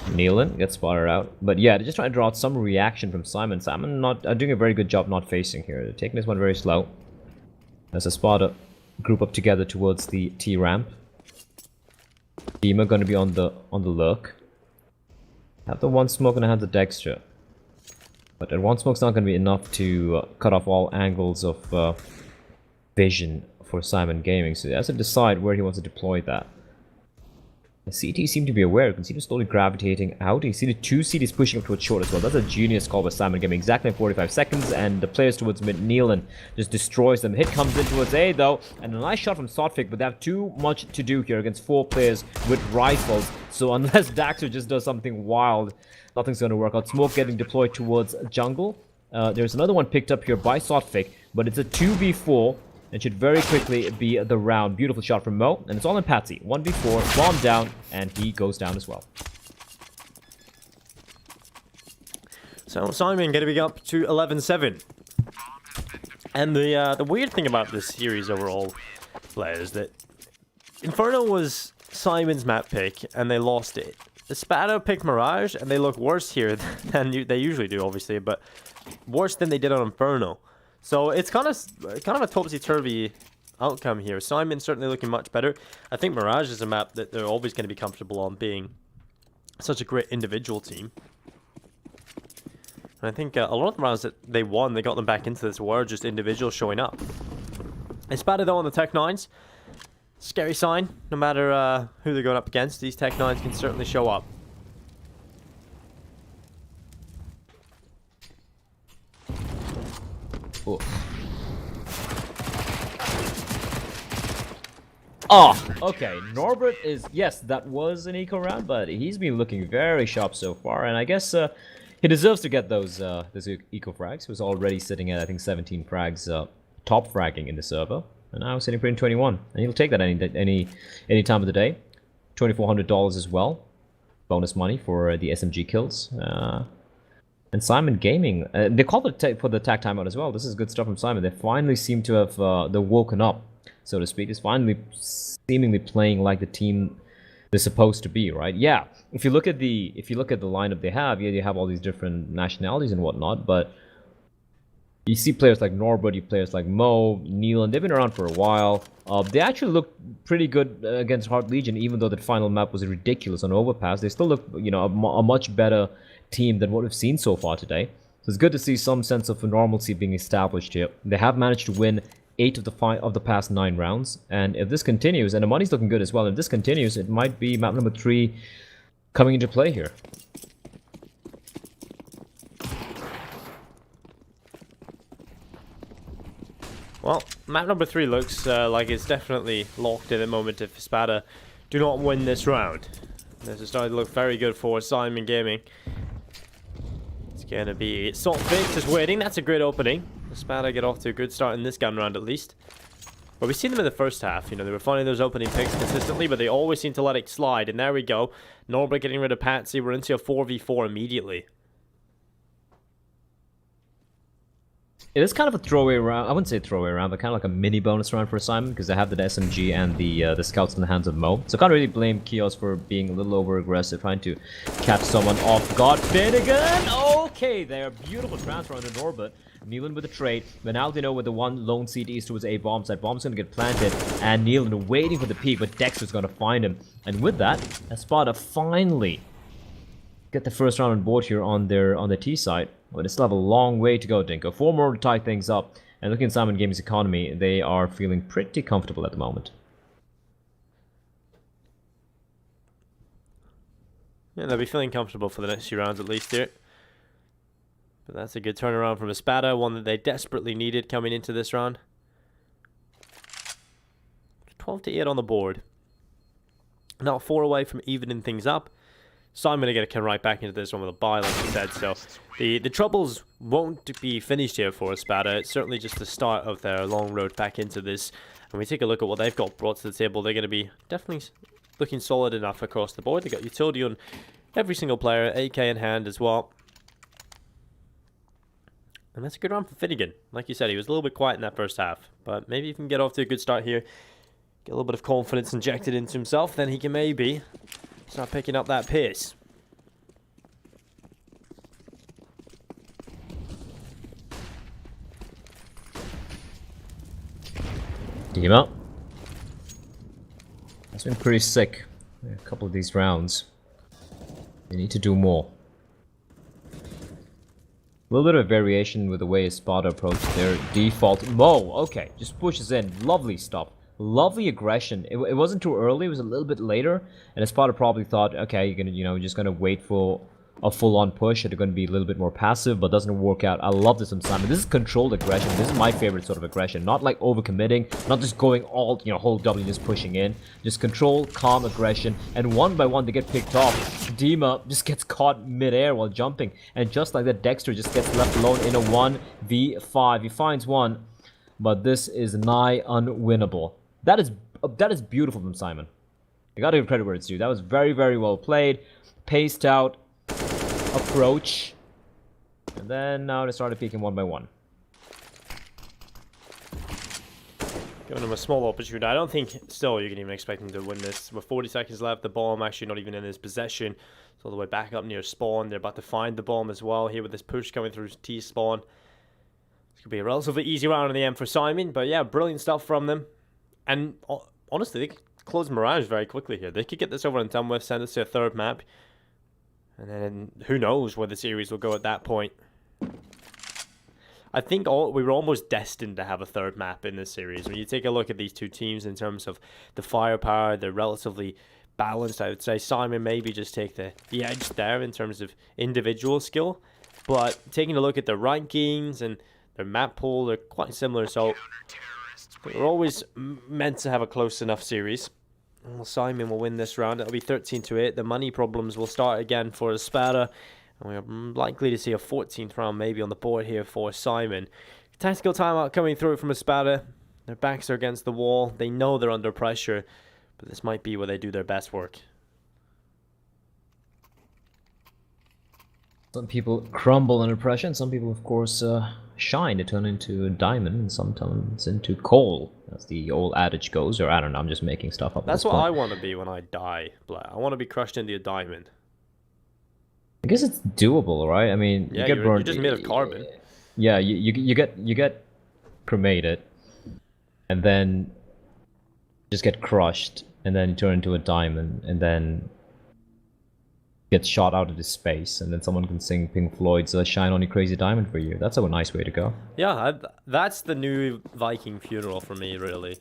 Nealon gets spotted out. But yeah, they're just trying to draw out some reaction from Syman. Syman not doing a very good job not facing here. They're taking this one very slow. As ESPADA group up together towards the T ramp. Team are going to be on the lurk. Have the one smoke and I have the Dexter. But that one smoke's not going to be enough to cut off all angles of vision for Syman Gaming. So he has to decide where he wants to deploy that. The CT seem to be aware. You can see them slowly gravitating out. You see the 2 CTs pushing up towards short as well. That's a genius call by Syman Gaming. Exactly in 45 seconds. And the players towards mid, Nealon just destroys them. Hit comes in towards A though. And a nice shot from Sotfik. But they have too much to do here against 4 players with rifles. So unless Daxter just does something wild, nothing's going to work out. Smoke getting deployed towards jungle. There's another one picked up here by Sotfik. But it's a 2v4. It should very quickly be the round. Beautiful shot from Mo. And it's all in Patsy. 1v4, bomb down, and he goes down as well. So Syman going to be up to 11-7. And the weird thing about this series overall, players, is that Inferno was Syman's map pick, and they lost it. ESPADA picked Mirage, and they look worse here than they usually do, obviously, but worse than they did on Inferno. So it's kind of a topsy-turvy outcome here. Syman's certainly looking much better. I think Mirage is a map that they're always going to be comfortable on, being such a great individual team. And I think a lot of the rounds that they won, they got them back into this, were just individuals showing up. ESPADA though on the Tech 9s. Scary sign. No matter who they're going up against, these Tech 9s can certainly show up. Oh, okay. Norbert is... Yes, that was an eco round, but he's been looking very sharp so far. And I guess he deserves to get those eco frags. He was already sitting at, I think, 17 frags top fragging in the server. And now sitting pretty in 21. And he'll take that any time of the day. $2,400 as well. Bonus money for the SMG kills. And Syman Gaming, they called it for the tag timeout as well. This is good stuff from Syman. They finally seem to have they're woken up, so to speak. It's finally seemingly playing like the team they're supposed to be, right? Yeah. If you look at the lineup they have, yeah, you have all these different nationalities and whatnot, but you see players like Norbert, you players like Mo, Nealon, they've been around for a while. They actually look pretty good against Heart Legion, even though the final map was ridiculous on Overpass. They still look, you know, a much better team than what we've seen so far today. So it's good to see some sense of normalcy being established here. They have managed to win 8 of the past 9 rounds, and if this continues, and the money's looking good as well, if this continues, it might be map number 3 coming into play here. Well, map number 3 looks like it's definitely locked in the moment if ESPADA do not win this round. This is starting to look very good for Syman Gaming. It's going to be Saltfix is waiting. That's a great opening. ESPADA get off to a good start in this gun round at least. But we've seen them in the first half. You know, they were finding those opening picks consistently, but they always seem to let it slide. And there we go. Norbert getting rid of Patsy. We're into a 4v4 immediately. It is kind of a throwaway round. I wouldn't say throwaway round, but kind of like a mini bonus round for Syman because they have the SMG and the scouts in the hands of Mo. So can't really blame Kios for being a little over aggressive, trying to catch someone off guard. Finnegan! Okay, there. Beautiful transfer onto Norbert. Nealon with the trade, but now they know where the one lone CT is towards A bomb site. Bomb's gonna get planted, and Nealon waiting for the peak, but Dexter's gonna find him. And with that, ESPADA finally get the first round on board here on their T side. But they still have a long way to go, Dinko. 4 more to tie things up. And looking at Syman Gaming's economy, they are feeling pretty comfortable at the moment. Yeah, they'll be feeling comfortable for the next few rounds at least here. But that's a good turnaround from ESPADA, one that they desperately needed coming into this round. 12 to 8 on the board. Not 4 away from evening things up. So I'm going to get a come right back into this one with a bye, like I said. So the troubles won't be finished here for ESPADA. It's certainly just the start of their long road back into this. And we take a look at what they've got brought to the table. They're going to be definitely looking solid enough across the board. They've got utility on every single player, AK in hand as well. And that's a good round for Finnegan. Like you said, he was a little bit quiet in that first half. But maybe if he can get off to a good start here, get a little bit of confidence injected into himself, then he can maybe start picking up that pace. Team up. That's been pretty sick. A couple of these rounds. They need to do more. A little bit of variation with the way ESPADA approached their default. Mo, okay, just pushes in. Lovely stuff. Lovely aggression. It wasn't too early. It was a little bit later, and ESPADA probably thought, okay, you're gonna, just gonna wait for a full-on push. They're gonna be a little bit more passive, but doesn't work out. I love this from Syman. This is controlled aggression. This is my favorite sort of aggression. Not like overcommitting, not just going all, whole W, just pushing in. Just control, calm aggression, and one by one they get picked off. Dima just gets caught mid-air while jumping, and just like that, Dexter just gets left alone in a 1v5. He finds one, but this is nigh unwinnable. That is beautiful from Syman. I gotta give credit where it's due. That was very, very well played. Paced out approach. And then now they started peeking one by one. Giving him a small opportunity. I don't think still you can even expect him to win this. With 40 seconds left, the bomb actually not even in his possession. It's all the way back up near spawn. They're about to find the bomb as well here with this push coming through T-spawn. This could be a relatively easy round in the end for Syman. But yeah, brilliant stuff from them. And honestly, they could close Mirage very quickly here. They could get this over and done with, send us to a third map. And then who knows where the series will go at that point. I think we were almost destined to have a third map in this series. When you take a look at these two teams in terms of the firepower, they're relatively balanced. I would say Syman maybe just take the edge there in terms of individual skill. But taking a look at their rankings and their map pool, they're quite similar. So we're always meant to have a close enough series. Well, Syman will win this round. It'll be 13 to 8. The money problems will start again for ESPADA. And we're likely to see a 14th round maybe on the board here for Syman. Tactical timeout coming through from ESPADA. Their backs are against the wall. They know they're under pressure. But this might be where they do their best work. Some people crumble under pressure, and some people, of course, shine to turn into a diamond, and sometimes into coal, as the old adage goes. Or I don't know, I'm just making stuff up. That's what I want to be when I die, Blair. I want to be crushed into a diamond. I guess it's doable, right? I mean, yeah, you get burned. You're just made of carbon. Yeah, you get cremated, and then just get crushed, and then you turn into a diamond, and then get shot out into space, and then someone can sing Pink Floyd's "Shine On You Crazy Diamond" for you. That's a nice way to go. Yeah, that's the new Viking funeral for me, really.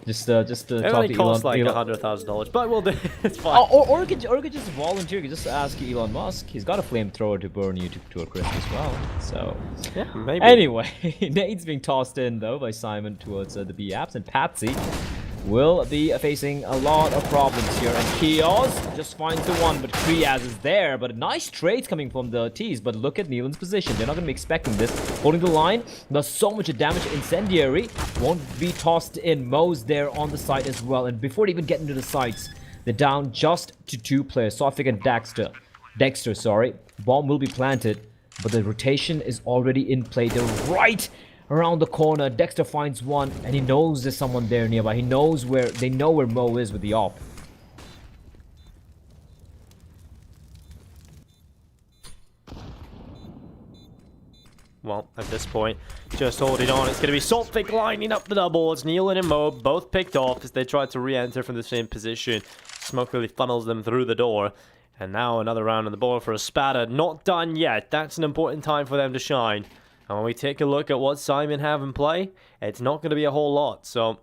just talk to It only costs like $100,000, but we'll do. It's fine. Or you could just volunteer. You could just ask Elon Musk. He's got a flamethrower to burn you to a crisp as well. So yeah, maybe. Anyway, Nade's being tossed in though by Syman towards the B apps, and Patsy will be facing a lot of problems here. And Kios just finds the one, but Kriyaz is there. But nice trades coming from the T's. But look at Nealon's position. They're not going to be expecting this. Holding the line, does so much damage. Incendiary won't be tossed in. Mo's there on the side as well. And before they even get into the sites, they're down just to 2 players. Sofik and Dexter, sorry. Bomb will be planted, but the rotation is already in play. They're right around the corner. Dexter finds one, and he knows there's someone there nearby. They know where Mo is with the op. Well, at this point, just holding on. It's going to be Solvik lining up the doubles. Nealon and Mo both picked off as they tried to re-enter from the same position. Smoke really funnels them through the door. And now another round on the board for ESPADA. Not done yet. That's an important time for them to shine. And when we take a look at what Syman have in play, it's not going to be a whole lot. So,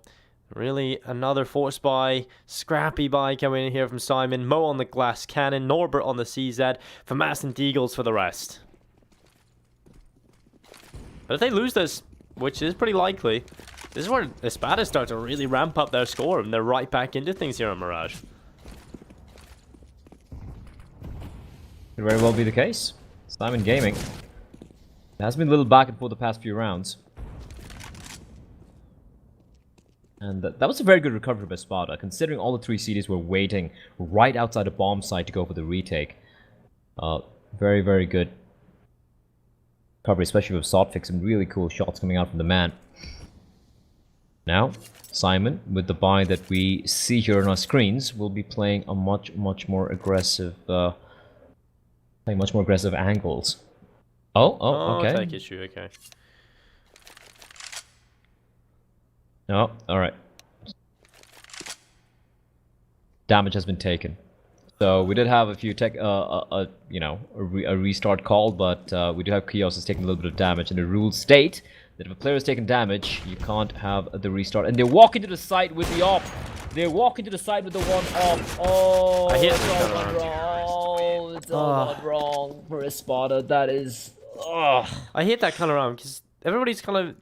really, another force buy, scrappy buy coming in here from Syman. Mo on the glass cannon, Norbert on the CZ, FAMAS and Deagles for the rest. But if they lose this, which is pretty likely, This is where ESPADA start to really ramp up their score, and they're right back into things here on Mirage. Could very well be the case. Syman Gaming. It has been a little back and forth the past few rounds. And that was a very good recovery by ESPADA, considering all the 3 CDs were waiting right outside the bomb site to go for the retake. Very, very good recovery, especially with Sotfix, some really cool shots coming out from the man. Now, Syman, with the buy that we see here on our screens, will be playing a much more aggressive, angles. Oh, okay. Take issue, okay. Oh, alright. Damage has been taken. So we did have a few a restart called, but we do have Kios is taking a little bit of damage, and the rules state that if a player has taken damage, you can't have the restart. And they walk into the site with the op. They walk into the site with the one op. Oh, I hit it's all gone wrong. It's all gone wrong for ESPADA. That is. I hate that kind of round because everybody's kind of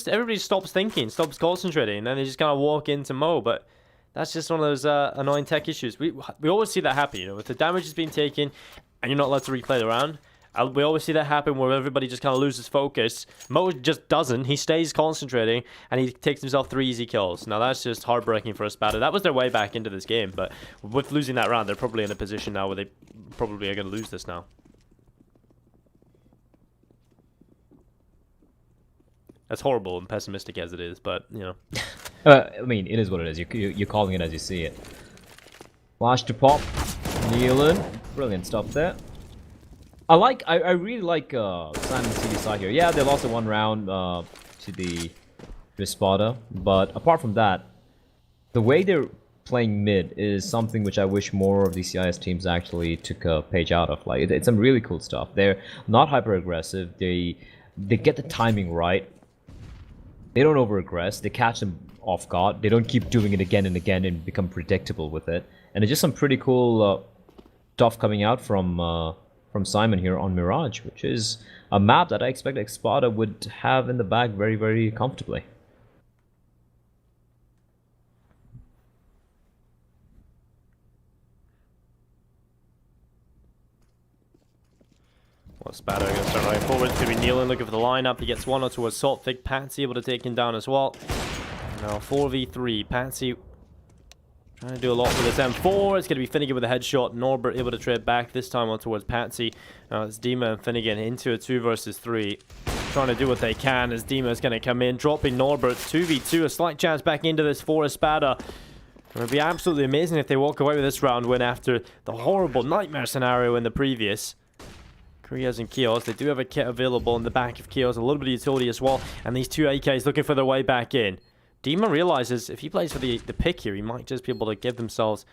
everybody stops thinking, stops concentrating, and then they just kind of walk into Mo. But that's just one of those annoying tech issues. We always see that happen, you know, if the damage is being taken and you're not allowed to replay the round. We always see that happen where everybody just kind of loses focus. Mo just doesn't. He stays concentrating and he takes himself 3 easy kills. Now that's just heartbreaking for ESPADA. That was their way back into this game, but with losing that round, they're probably in a position now where they probably are going to lose this now. As horrible and pessimistic as it is, but, you know. I mean, it is what it is. You're calling it as you see it. Flash to pop. Nealon. Brilliant stuff there. I really like Syman CD side here. Yeah, they lost the 1 round to the ESPADA, but apart from that, the way they're playing mid is something which I wish more of these CIS teams actually took a page out of. Like, it's some really cool stuff. They're not hyper aggressive. They get the timing right. They don't over-aggress. They catch them off guard. They don't keep doing it again and again and become predictable with it. And it's just some pretty cool stuff coming out from Syman here on Mirage, which is a map that I expect ESPADA would have in the bag very, very comfortably. Well, ESPADA are going to start running forward. It's going to be Nealon looking for the lineup. He gets 1 or 2 assault. Thick Patsy able to take him down as well. Now 4v3. Patsy trying to do a lot with his M4. It's going to be Finnegan with a headshot. Norbert able to trade back, this time on towards Patsy. Now it's Dima and Finnegan into a 2 versus 3. Trying to do what they can as Dima is going to come in, dropping Norbert 2v2. A slight chance back into this for ESPADA. It would be absolutely amazing if they walk away with this round win after the horrible nightmare scenario in the previous. Krios and Kios, they do have a kit available in the back of Kios, a little bit of utility as well. And these 2 AKs looking for their way back in. Dima realizes if he plays for the pick here, he might just be able to give themselves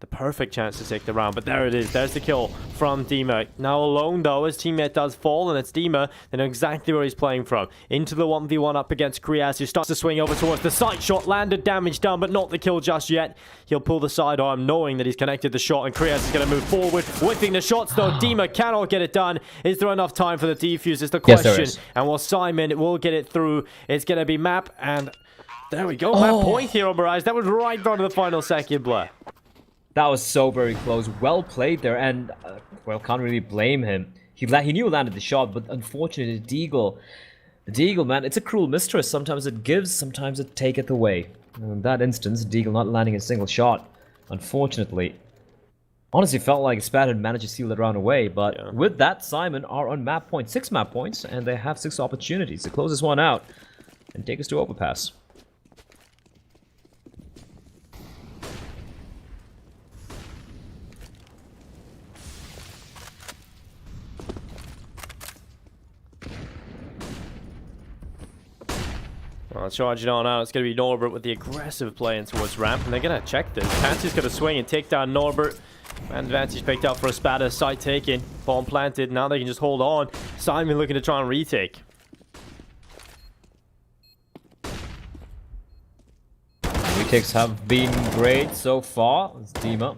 the perfect chance to take the round. But there it is. There's the kill from Dima. Now alone, though, his teammate does fall, and it's Dima. They know exactly where he's playing from. Into the 1v1 up against Krias, who starts to swing over towards the sight shot. Landed, damage done, but not the kill just yet. He'll pull the sidearm, knowing that he's connected the shot, and Krias is going to move forward. Whipping the shots, though. Dima cannot get it done. Is there enough time for the defuse? Is the question. Yes, there is. And will Syman will get it through. It's going to be Map, and there we go. Map point here on Mirage. That was right down to the final second, Blair. That was so very close. Well played there, and well, can't really blame him. He knew he landed the shot, but unfortunately, the Deagle, man, it's a cruel mistress. Sometimes it gives, sometimes it taketh away. And in that instance, Deagle not landing a single shot, unfortunately. Honestly, felt like ESPADA had managed to steal that round away, but with that, Syman are on map point, 6 map points, and they have 6 opportunities to close this one out and take us to overpass. Well, charging on out. It's going to be Norbert with the aggressive play in towards ramp, and they're going to check this. Patsy's going to swing and take down Norbert. And advantage picked up for ESPADA. Site taken. Bomb planted. Now they can just hold on. Syman looking to try and retake. Retakes have been great so far. It's Dima.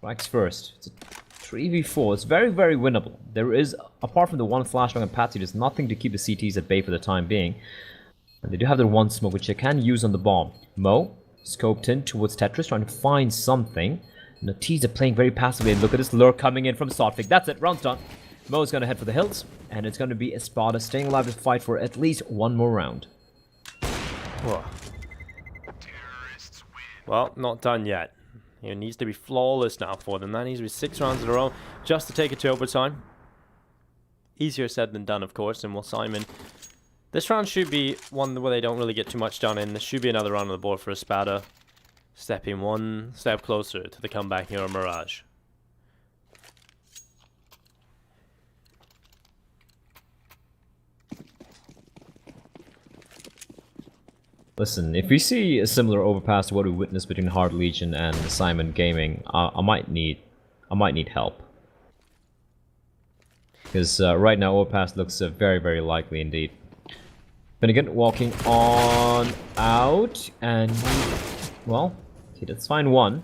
Wax first. It's a 3v4. It's very, very winnable. There is, apart from the one flashbang and Patsy, there's nothing to keep the CTs at bay for the time being. And they do have their one smoke, which they can use on the bomb. Mo, scoped in towards Tetris, trying to find something. And the T's are playing very passively. And look at this lure coming in from Sotfik. That's it, round's done. Mo is going to head for the hills. And it's going to be ESPADA staying alive to fight for at least one more round. Whoa. Well, not done yet. It needs to be flawless now for them. That needs to be 6 rounds in a row just to take it to overtime. Easier said than done, of course, and Syman. This round should be one where they don't really get too much done in. This should be another round on the board for ESPADA. Stepping one step closer to the comeback here on Mirage. Listen, if we see a similar overpass to what we witnessed between Hard Legion and Syman Gaming, I might need help. Because right now overpass looks very, very likely indeed. Finnegan walking on out, and well, okay, let's find one.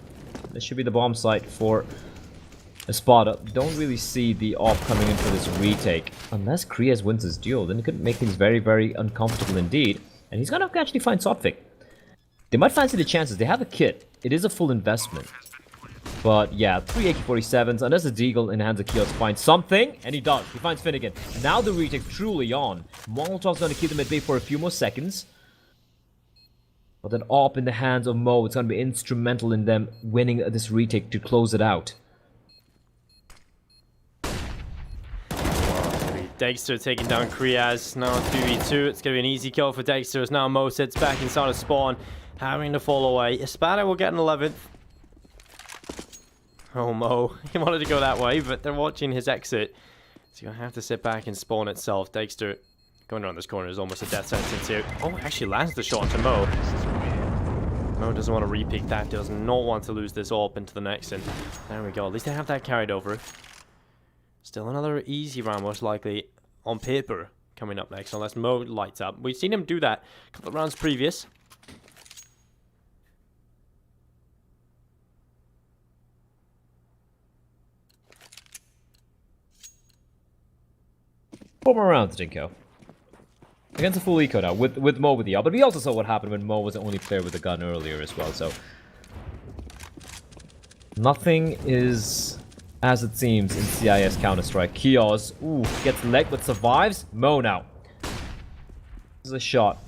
This should be the bomb site for ESPADA. Don't really see the op coming in for this retake. Unless Kriez wins his duel, then it could make things very, very uncomfortable indeed. And he's gonna actually find Sotfik. They might fancy the chances. They have a kit. It is a full investment. But yeah, 3 AK-47s, unless the Deagle in the hands of Kios finds something, and he does. He finds Finnegan. Now the retake truly on. Molotov's gonna keep them at bay for a few more seconds. But then op in the hands of Mo, it's gonna be instrumental in them winning this retake to close it out. Dexter taking down Kriaz. Now 2v2. It's going to be an easy kill for Dexter as now Mo sits back inside of spawn, having to fall away. ESPADA will get an 11th. Oh, Mo. He wanted to go that way, but they're watching his exit. So you're going to have to sit back and spawn itself. Dexter going around this corner is almost a death sentence here. Oh, actually lands the shot onto Mo. Mo doesn't want to repeat that. Does not want to lose this AWP into the next. And there we go. At least they have that carried over. Still another easy round, most likely, on paper, coming up next, unless Mo lights up. We've seen him do that a couple of rounds previous. Four more rounds, Dinko. Against a full eco now, with Mo with the up. But we also saw what happened when Mo was the only player with a gun earlier as well, so... Nothing is... as it seems in CIS Counter-Strike. Kios, ooh, gets legged but survives. Mo now. This is a shot.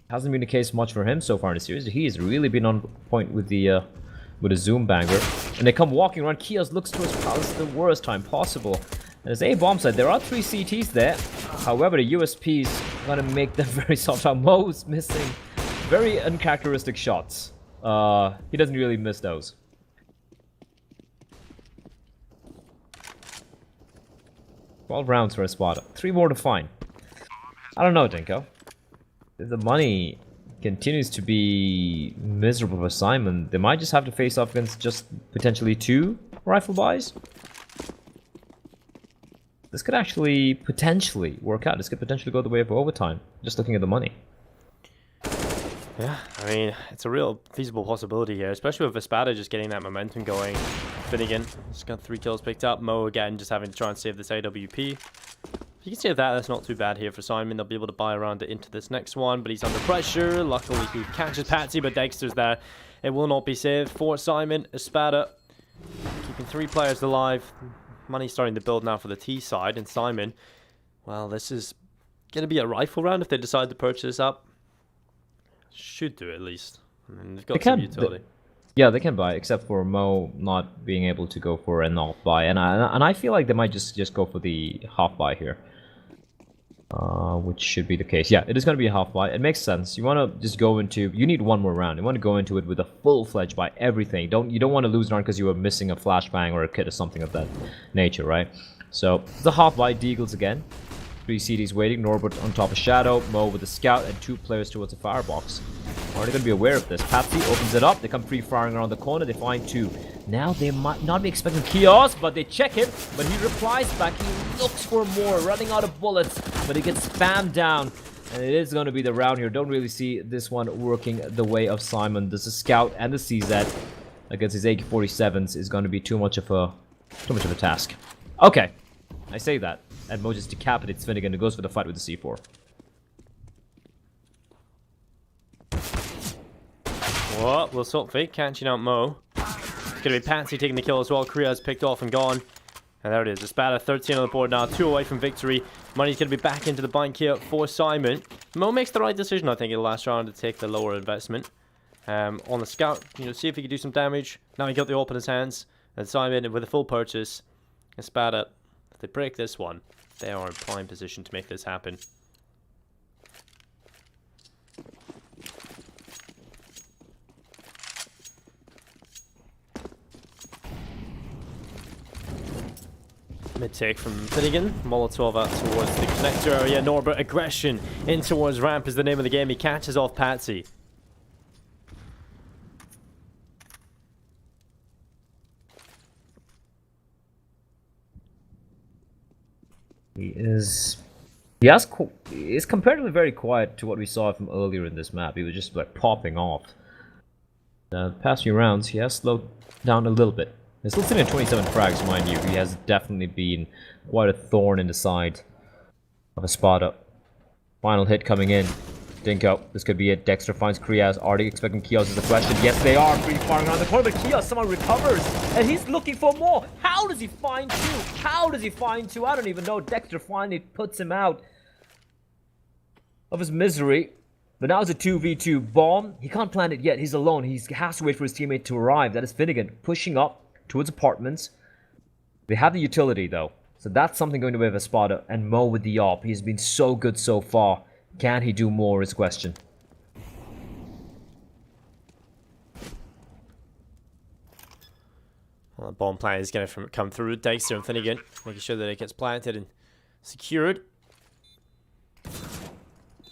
Hasn't been the case much for him so far in the series. He has really been on point with the zoom banger. And they come walking around. Kios looks towards Palace at the worst time possible. And there's a bomb site. There are 3 CTs there. However, the USP's gonna make them very soft. Mo's missing very uncharacteristic shots. He doesn't really miss those. 12 rounds for ESPADA. 3 more to find. I don't know, Dinko. If the money continues to be miserable for Syman, they might just have to face off against just potentially 2 rifle buys. This could actually potentially work out. This could potentially go the way of overtime, just looking at the money. Yeah, I mean, it's a real feasible possibility here, especially with ESPADA just getting that momentum going. Finnegan just got 3 kills picked up. Mo again just having to try and save this AWP. You can see that that's not too bad here for Syman. They'll be able to buy around it into this next one, but he's under pressure. Luckily he catches Patsy, but Dexter's there. It will not be saved for Syman. ESPADA keeping 3 players alive. Money starting to build now for the T side, and Syman, well, this is going to be a rifle round if they decide to purchase up. Should do at least. I mean, they've got some utility. Yeah, they can buy, except for Mo not being able to go for an off buy, and I feel like they might just go for the half buy here, which should be the case. Yeah, it is going to be a half buy. It makes sense. You want to just go into. You need one more round. You want to go into it with a full-fledged buy, everything. You don't want to lose an round because you were missing a flashbang or a kit or something of that nature, right? So the half buy. Deagles again. 3 CDs waiting. Norbert on top of Shadow. Mo with the scout and 2 players towards the firebox. Are they going to be aware of this? Patsy opens it up. They come pre-firing around the corner. They find 2. Now they might not be expecting Kios, but they check him. But he replies back. He looks for more, running out of bullets. But he gets spammed down. And it is going to be the round here. Don't really see this one working the way of Syman. This is Scout and the CZ against his AK-47s is going to be too much of a task. Okay, I say that. And Mo just decapitates Finnegan and goes for the fight with the C4. What? Will Fake catching out Mo. It's going to be Patsy taking the kill as well. Korea's picked off and gone. And there it is. ESPADA 13 on the board now. 2 away from victory. Money's going to be back into the bank here for Syman. Mo makes the right decision, I think, in the last round to take the lower investment. On the scout, see if he can do some damage. Now he got the AWP in his hands. And Syman with a full purchase. ESPADA, if they break this one, they are in prime position to make this happen. Mid-take from Finnegan. Molotov out towards the connector area. Norbert aggression in towards ramp is the name of the game. He catches off Patsy. He's comparatively very quiet to what we saw from earlier in this map. He was just like popping off. The past few rounds, he has slowed down a little bit. He's still sitting at 27 frags, mind you. He has definitely been quite a thorn in the side of ESPADA. Final hit coming in. Dinko, this could be it. Dexter finds Kriaz. Are they expecting Kios is the question? Yes, they are. Free firing around the corner, but Kios somehow recovers. And he's looking for more. How does he find two? How does he find two? I don't even know. Dexter finally puts him out of his misery. But now it's a 2v2 bomb. He can't plant it yet. He's alone. He has to wait for his teammate to arrive. That is Finnegan pushing up towards apartments. They have the utility though. So that's something going to be with ESPADA. And Mo with the AWP. He's been so good so far. Can he do more is the question. Well, the bomb plant is going to come through. Dexter and Finnegan making sure that it gets planted and secured.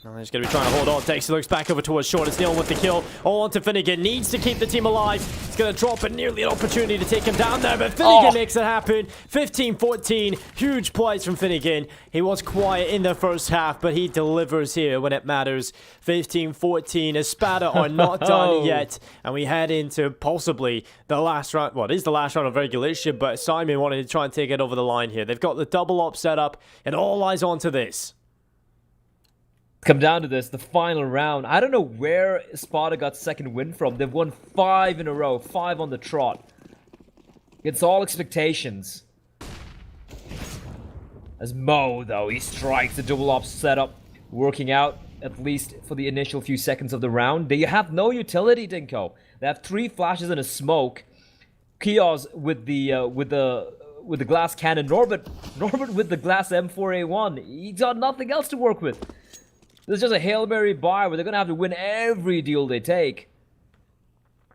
Now he's going to be trying to hold on. Dexter looks back over towards short. It's Neil with the kill. All onto Finnegan. Needs to keep the team alive. He's going to drop it. Nearly an opportunity to take him down there. But Finnegan makes it happen. 15-14. Huge plays from Finnegan. He was quiet in the first half, but he delivers here when it matters. 15-14. ESPADA are not done yet. And we head into possibly the last round. Well, it is the last round of regulation, but Syman wanted to try and take it over the line here. They've got the double up set up, and all eyes onto this. Come down to this, the final round. I don't know where ESPADA got second win from. They've won 5 in a row, 5 on the trot. It's all expectations. As Mo, though, he strikes the double op setup, working out at least for the initial few seconds of the round. They have no utility, Dinko. They have 3 flashes and a smoke. Kios with the glass cannon. Norbert with the glass M4A1. He's got nothing else to work with. This is just a Hail Mary buy where they're going to have to win every deal they take.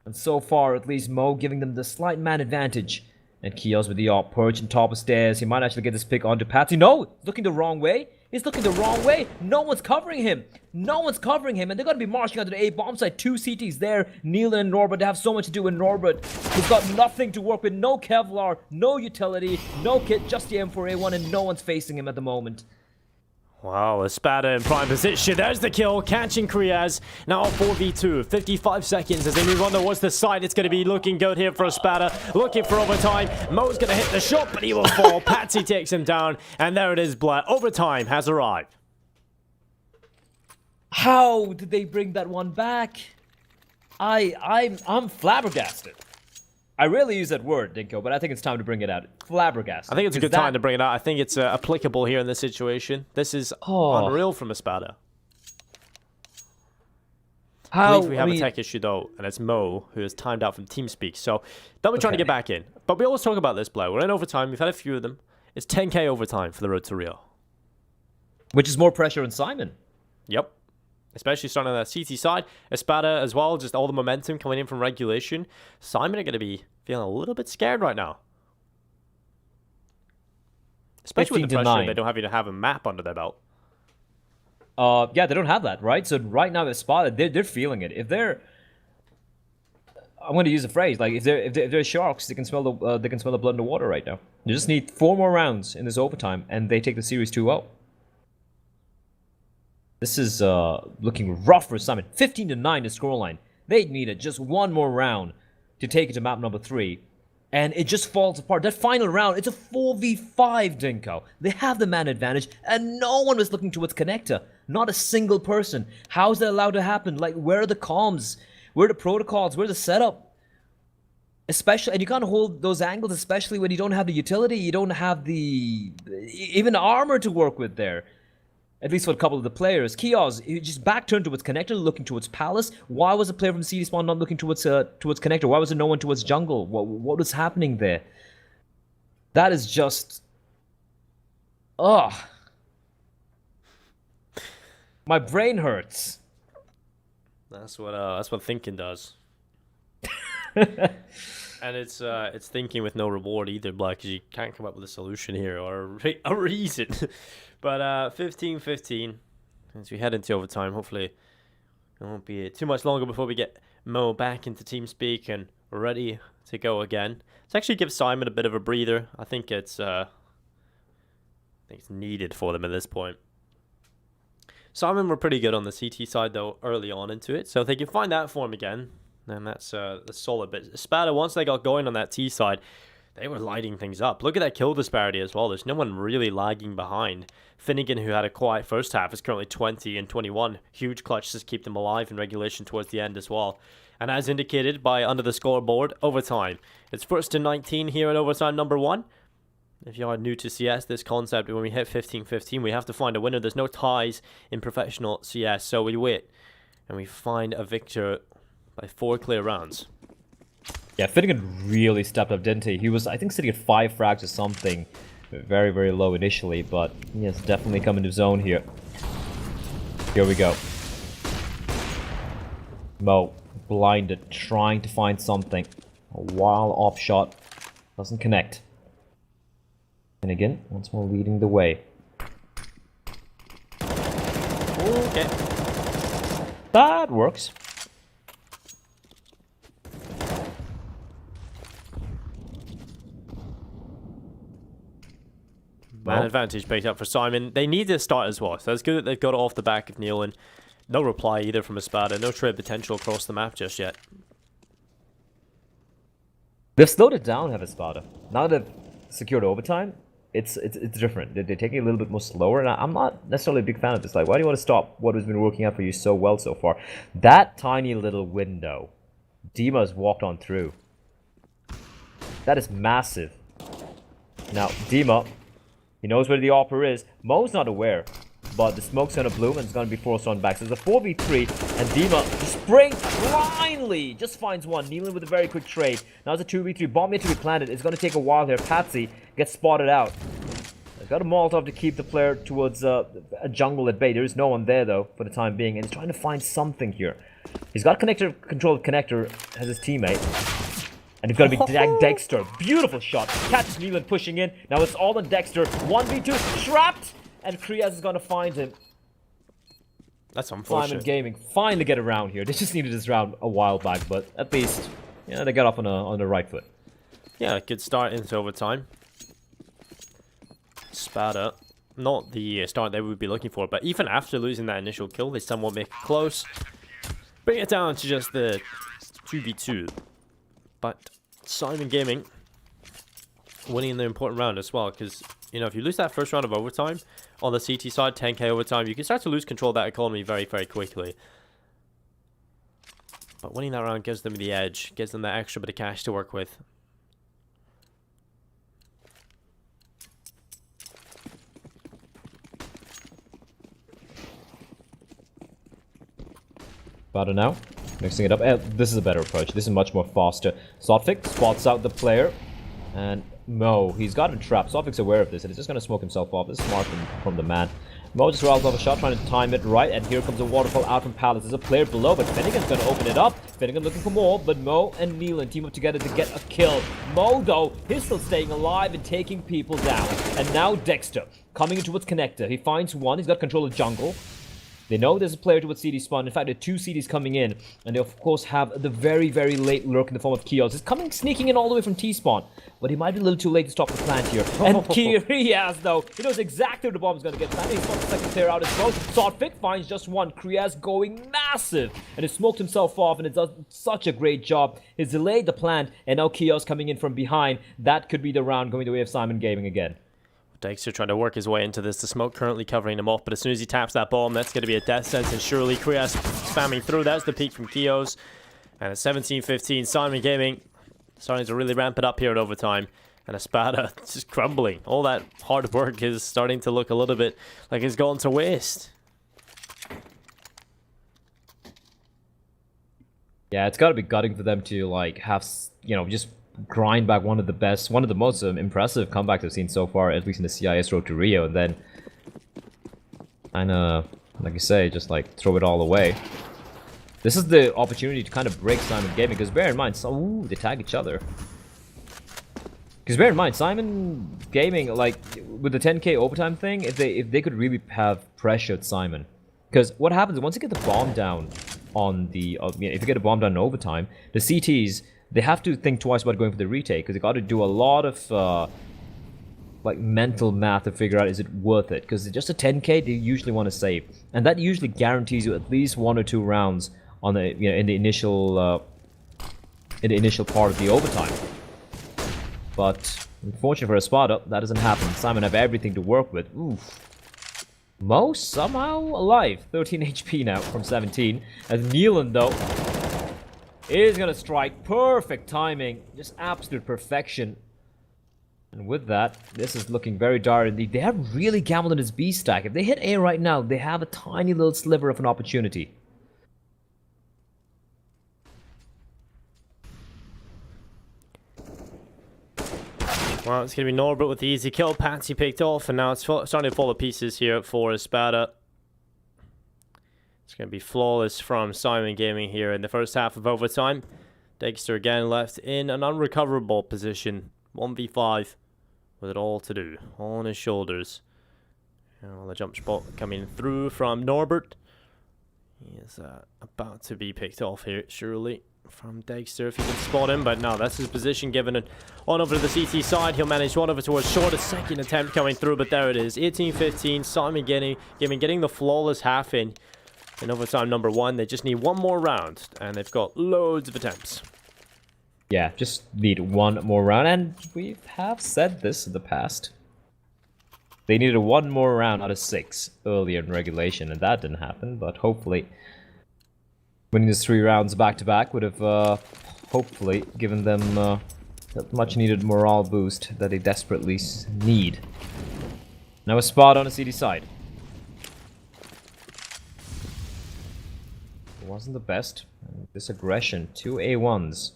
And so far, at least, Mo giving them the slight man advantage. And Kios with the AWP, perch on top of stairs. He might actually get this pick onto Patsy. No! He's looking the wrong way. He's looking the wrong way. No one's covering him. No one's covering him. And they're going to be marching onto the A bomb site. 2 CTs there. Neil and Norbert. They have so much to do with Norbert. He's got nothing to work with. No Kevlar. No utility. No kit. Just the M4A1. And no one's facing him at the moment. Wow, ESPADA in prime position. There's the kill, catching Kriaz. Now 4v2, 55 seconds as they move on towards the side. It's going to be looking good here for ESPADA. Looking for overtime. Mo's going to hit the shot, but he will fall. Patsy takes him down, and there it is, Blair. Overtime has arrived. How did they bring that one back? I'm flabbergasted. I rarely use that word, Dinko, but I think it's time to bring it out. Flabbergasted. I think it's a good time to bring it out. I think it's applicable here in this situation. This is unreal from ESPADA. I believe we have a tech issue, though, and it's Mo, who is timed out from TeamSpeak. So they'll be trying to get back in. But we always talk about this, Blair. We're in overtime. We've had a few of them. It's 10k overtime for the road to Rio. Which is more pressure on Syman. Yep. Especially starting on that CT side. ESPADA as well, just all the momentum coming in from regulation. Syman are going to be feeling a little bit scared right now. Especially with the pressure they don't have to have a map under their belt. Yeah, they don't have that, right? So right now, ESPADA, they're feeling it. If they're, I'm going to use a phrase like if they're sharks, they can smell the blood in the water right now. You just need 4 more rounds in this overtime, and they take the series 2-0. This is looking rough for Syman. 15-9 the scoreline. They needed just 1 more round to take it to map number 3. And it just falls apart. That final round, it's a 4v5, Dinko. They have the man advantage, and no one was looking towards connector. Not a single person. How is that allowed to happen? Like, where are the comms? Where are the protocols? Where's the setup? Especially, and you can't hold those angles, especially when you don't have the utility, you don't have the even armor to work with there. At least for a couple of the players. Kios, he just back turned towards connector, looking towards Palace. Why was the player from CD Spawn not looking towards connector? Why was there no one towards jungle? What was happening there? That is just, ugh. My brain hurts. That's what thinking does. And it's thinking with no reward either, Black, because you can't come up with a solution here or a reason. But 15-15, as we head into overtime, hopefully it won't be too much longer before we get Mo back into TeamSpeak and ready to go again. Let's actually give Syman a bit of a breather. I think it's needed for them at this point. Syman were pretty good on the CT side though early on into it, so if they can find that form again, then that's a solid bit. ESPADA, once they got going on that T side, they were lighting things up. Look at that kill disparity as well. There's no one really lagging behind. Finnegan, who had a quiet first half, is currently 20 and 21. Huge clutch to keep them alive in regulation towards the end as well. And as indicated by under the scoreboard, overtime. It's 1st and 19 here at overtime number 1. If you are new to CS, this concept, when we hit 15-15, we have to find a winner. There's no ties in professional CS, so we wait. And we find a victor by 4 clear rounds. Yeah, Finnegan really stepped up, didn't he? He was, I think, sitting at 5 frags or something. Very, very low initially, but he has definitely come into zone here. Here we go. Mo, blinded, trying to find something. A wild off shot. Doesn't connect. Finnegan, once more leading the way. Okay. That works. Man advantage picked up for Syman. They need to start as well, so it's good that they've got it off the back of Neil, and no reply either from ESPADA. No trade potential across the map just yet. They've slowed it down, have ESPADA. Now that they've secured overtime, it's different. They're taking it a little bit more slower, and I'm not necessarily a big fan of this. Like, why do you want to stop what has been working out for you so well so far? That tiny little window, Dima has walked on through. That is massive. Now, Dima, he knows where the opera is. Mo's not aware, but the smoke's gonna bloom and it's gonna be forced on back. So it's a 4v3, and Dima springs blindly, just finds one, kneeling with a very quick trade. Now it's a 2v3, bomb yet to be planted. It's gonna take a while here. Patsy gets spotted out. He's got a Molotov to keep the player towards a jungle at bay. There is no one there though, for the time being, and he's trying to find something here. He's got connector, control of connector as his teammate. And it's gonna be Dexter. Beautiful shot. Catches Neelan pushing in. Now it's all on Dexter. 1v2. Trapped! And Kriaz is gonna find him. That's unfortunate. Syman Gaming finally get around here. They just needed this round a while back, but at least, yeah, they got off on the right foot. Yeah, good start into overtime. ESPADA, not the start they would be looking for, but even after losing that initial kill, they somewhat make it close. Bring it down to just the 2v2. But Syman Gaming winning the important round as well, because, you know, if you lose that first round of overtime on the CT side, 10k overtime, you can start to lose control of that economy very, very quickly. But winning that round gives them the edge, gives them that extra bit of cash to work with. Better now. Mixing it up. This is a better approach. This is much more faster. Sotfik spots out the player. And Mo, he's got him trapped. Sotfik's aware of this, and he's just going to smoke himself off. This is smart from the man. Mo just rattles off a shot, trying to time it right. And here comes a waterfall out from Palace. There's a player below, but Finnegan's going to open it up. Finnegan looking for more, but Mo and Neelan team up together to get a kill. Mo, though, he's still staying alive and taking people down. And now Dexter, coming into its connector. He finds one. He's got control of jungle. They know there's a player towards CD spawn. In fact, there are 2 CDs coming in. And they, of course, have the very, very late lurk in the form of Kios. He's coming, sneaking in all the way from T-spawn. But he might be a little too late to stop the plant here. And Kriaz, though, he knows exactly where the bomb's going to get planted. He's got the second player out as well. Sotfik finds just one. Kriaz going massive. And he smoked himself off, and it does such a great job. He's delayed the plant, and now Kios coming in from behind. That could be the round going the way of Syman Gaming again. Dexter trying to work his way into this. The smoke currently covering him off, but as soon as he taps that bomb, that's going to be a death sentence. Surely Krias spamming through. That's the peak from Kios. And it's 17-15. Syman Gaming starting to really ramp it up here at overtime. And ESPADA just crumbling. All that hard work is starting to look a little bit like it's gone to waste. Yeah, it's got to be gutting for them to like have, you know, just grind back one of the most impressive comebacks I've seen so far, at least in the CIS road to Rio, and then kind of, like you say, just like throw it all away. This is the opportunity to kind of break Syman Gaming, because bear in mind, ooh, they tag each other. Because bear in mind, Syman Gaming, like with the 10k overtime thing, if they could really have pressured Syman, because what happens once you get the bomb down on the, if you get a bomb down in overtime, the CTs, they have to think twice about going for the retake, because they got to do a lot of like mental math to figure out is it worth it, because just a 10k they usually want to save, and that usually guarantees you at least 1 or 2 rounds on the, you know, in the initial part of the overtime. But unfortunately for ESPADA, that doesn't happen. Syman have everything to work with. Oof. Mo somehow alive. 13 HP now from 17. As Neelan, though, is going to strike. Perfect timing. Just absolute perfection. And with that, this is looking very dire indeed. They have really gambled on his B stack. If they hit A right now, they have a tiny little sliver of an opportunity. Well, it's going to be Norbert with the easy kill. Patsy picked off, and now it's starting to fall to pieces here for ESPADA. It's going to be flawless from Syman Gaming here in the first half of overtime. Dexter again left in an unrecoverable position. 1v5 with it all to do. All on his shoulders. Well, the jump spot coming through from Norbert. He is about to be picked off here, surely, from Dexter if he can spot him, but no, that's his position. Given it on over to the CT side, he'll manage one over towards short. A second attempt coming through, but there it is. 18-15. Syman getting the flawless half in overtime number 1. They just need one more round, and they've got loads of attempts. Yeah, just need one more round, and we have said this in the past. They needed one more round out of 6 earlier in regulation, and that didn't happen, but hopefully winning these 3 rounds back-to-back would have hopefully given them that much-needed morale boost that they desperately need. Now a spot on the CD side. It wasn't the best. This aggression, 2 A1s.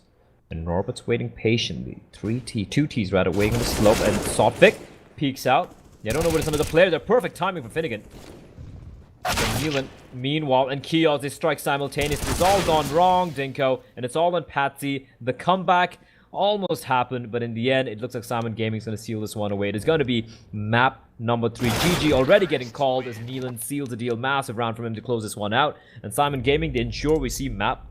And Norbert's waiting patiently. 2 T's rather, waiting on the slope, and Sotvic peeks out. Yeah, I don't know what is under the player. They're perfect timing for Finnegan. Neelan, meanwhile, and Kios, they strike simultaneously. It's all gone wrong, Dinko, and it's all on Patsy. The comeback almost happened, but in the end, it looks like Syman Gaming is going to seal this one away. It is going to be map number 3. GG already getting called as Neelan seals the deal. Massive round from him to close this one out. And Syman Gaming, they ensure we see map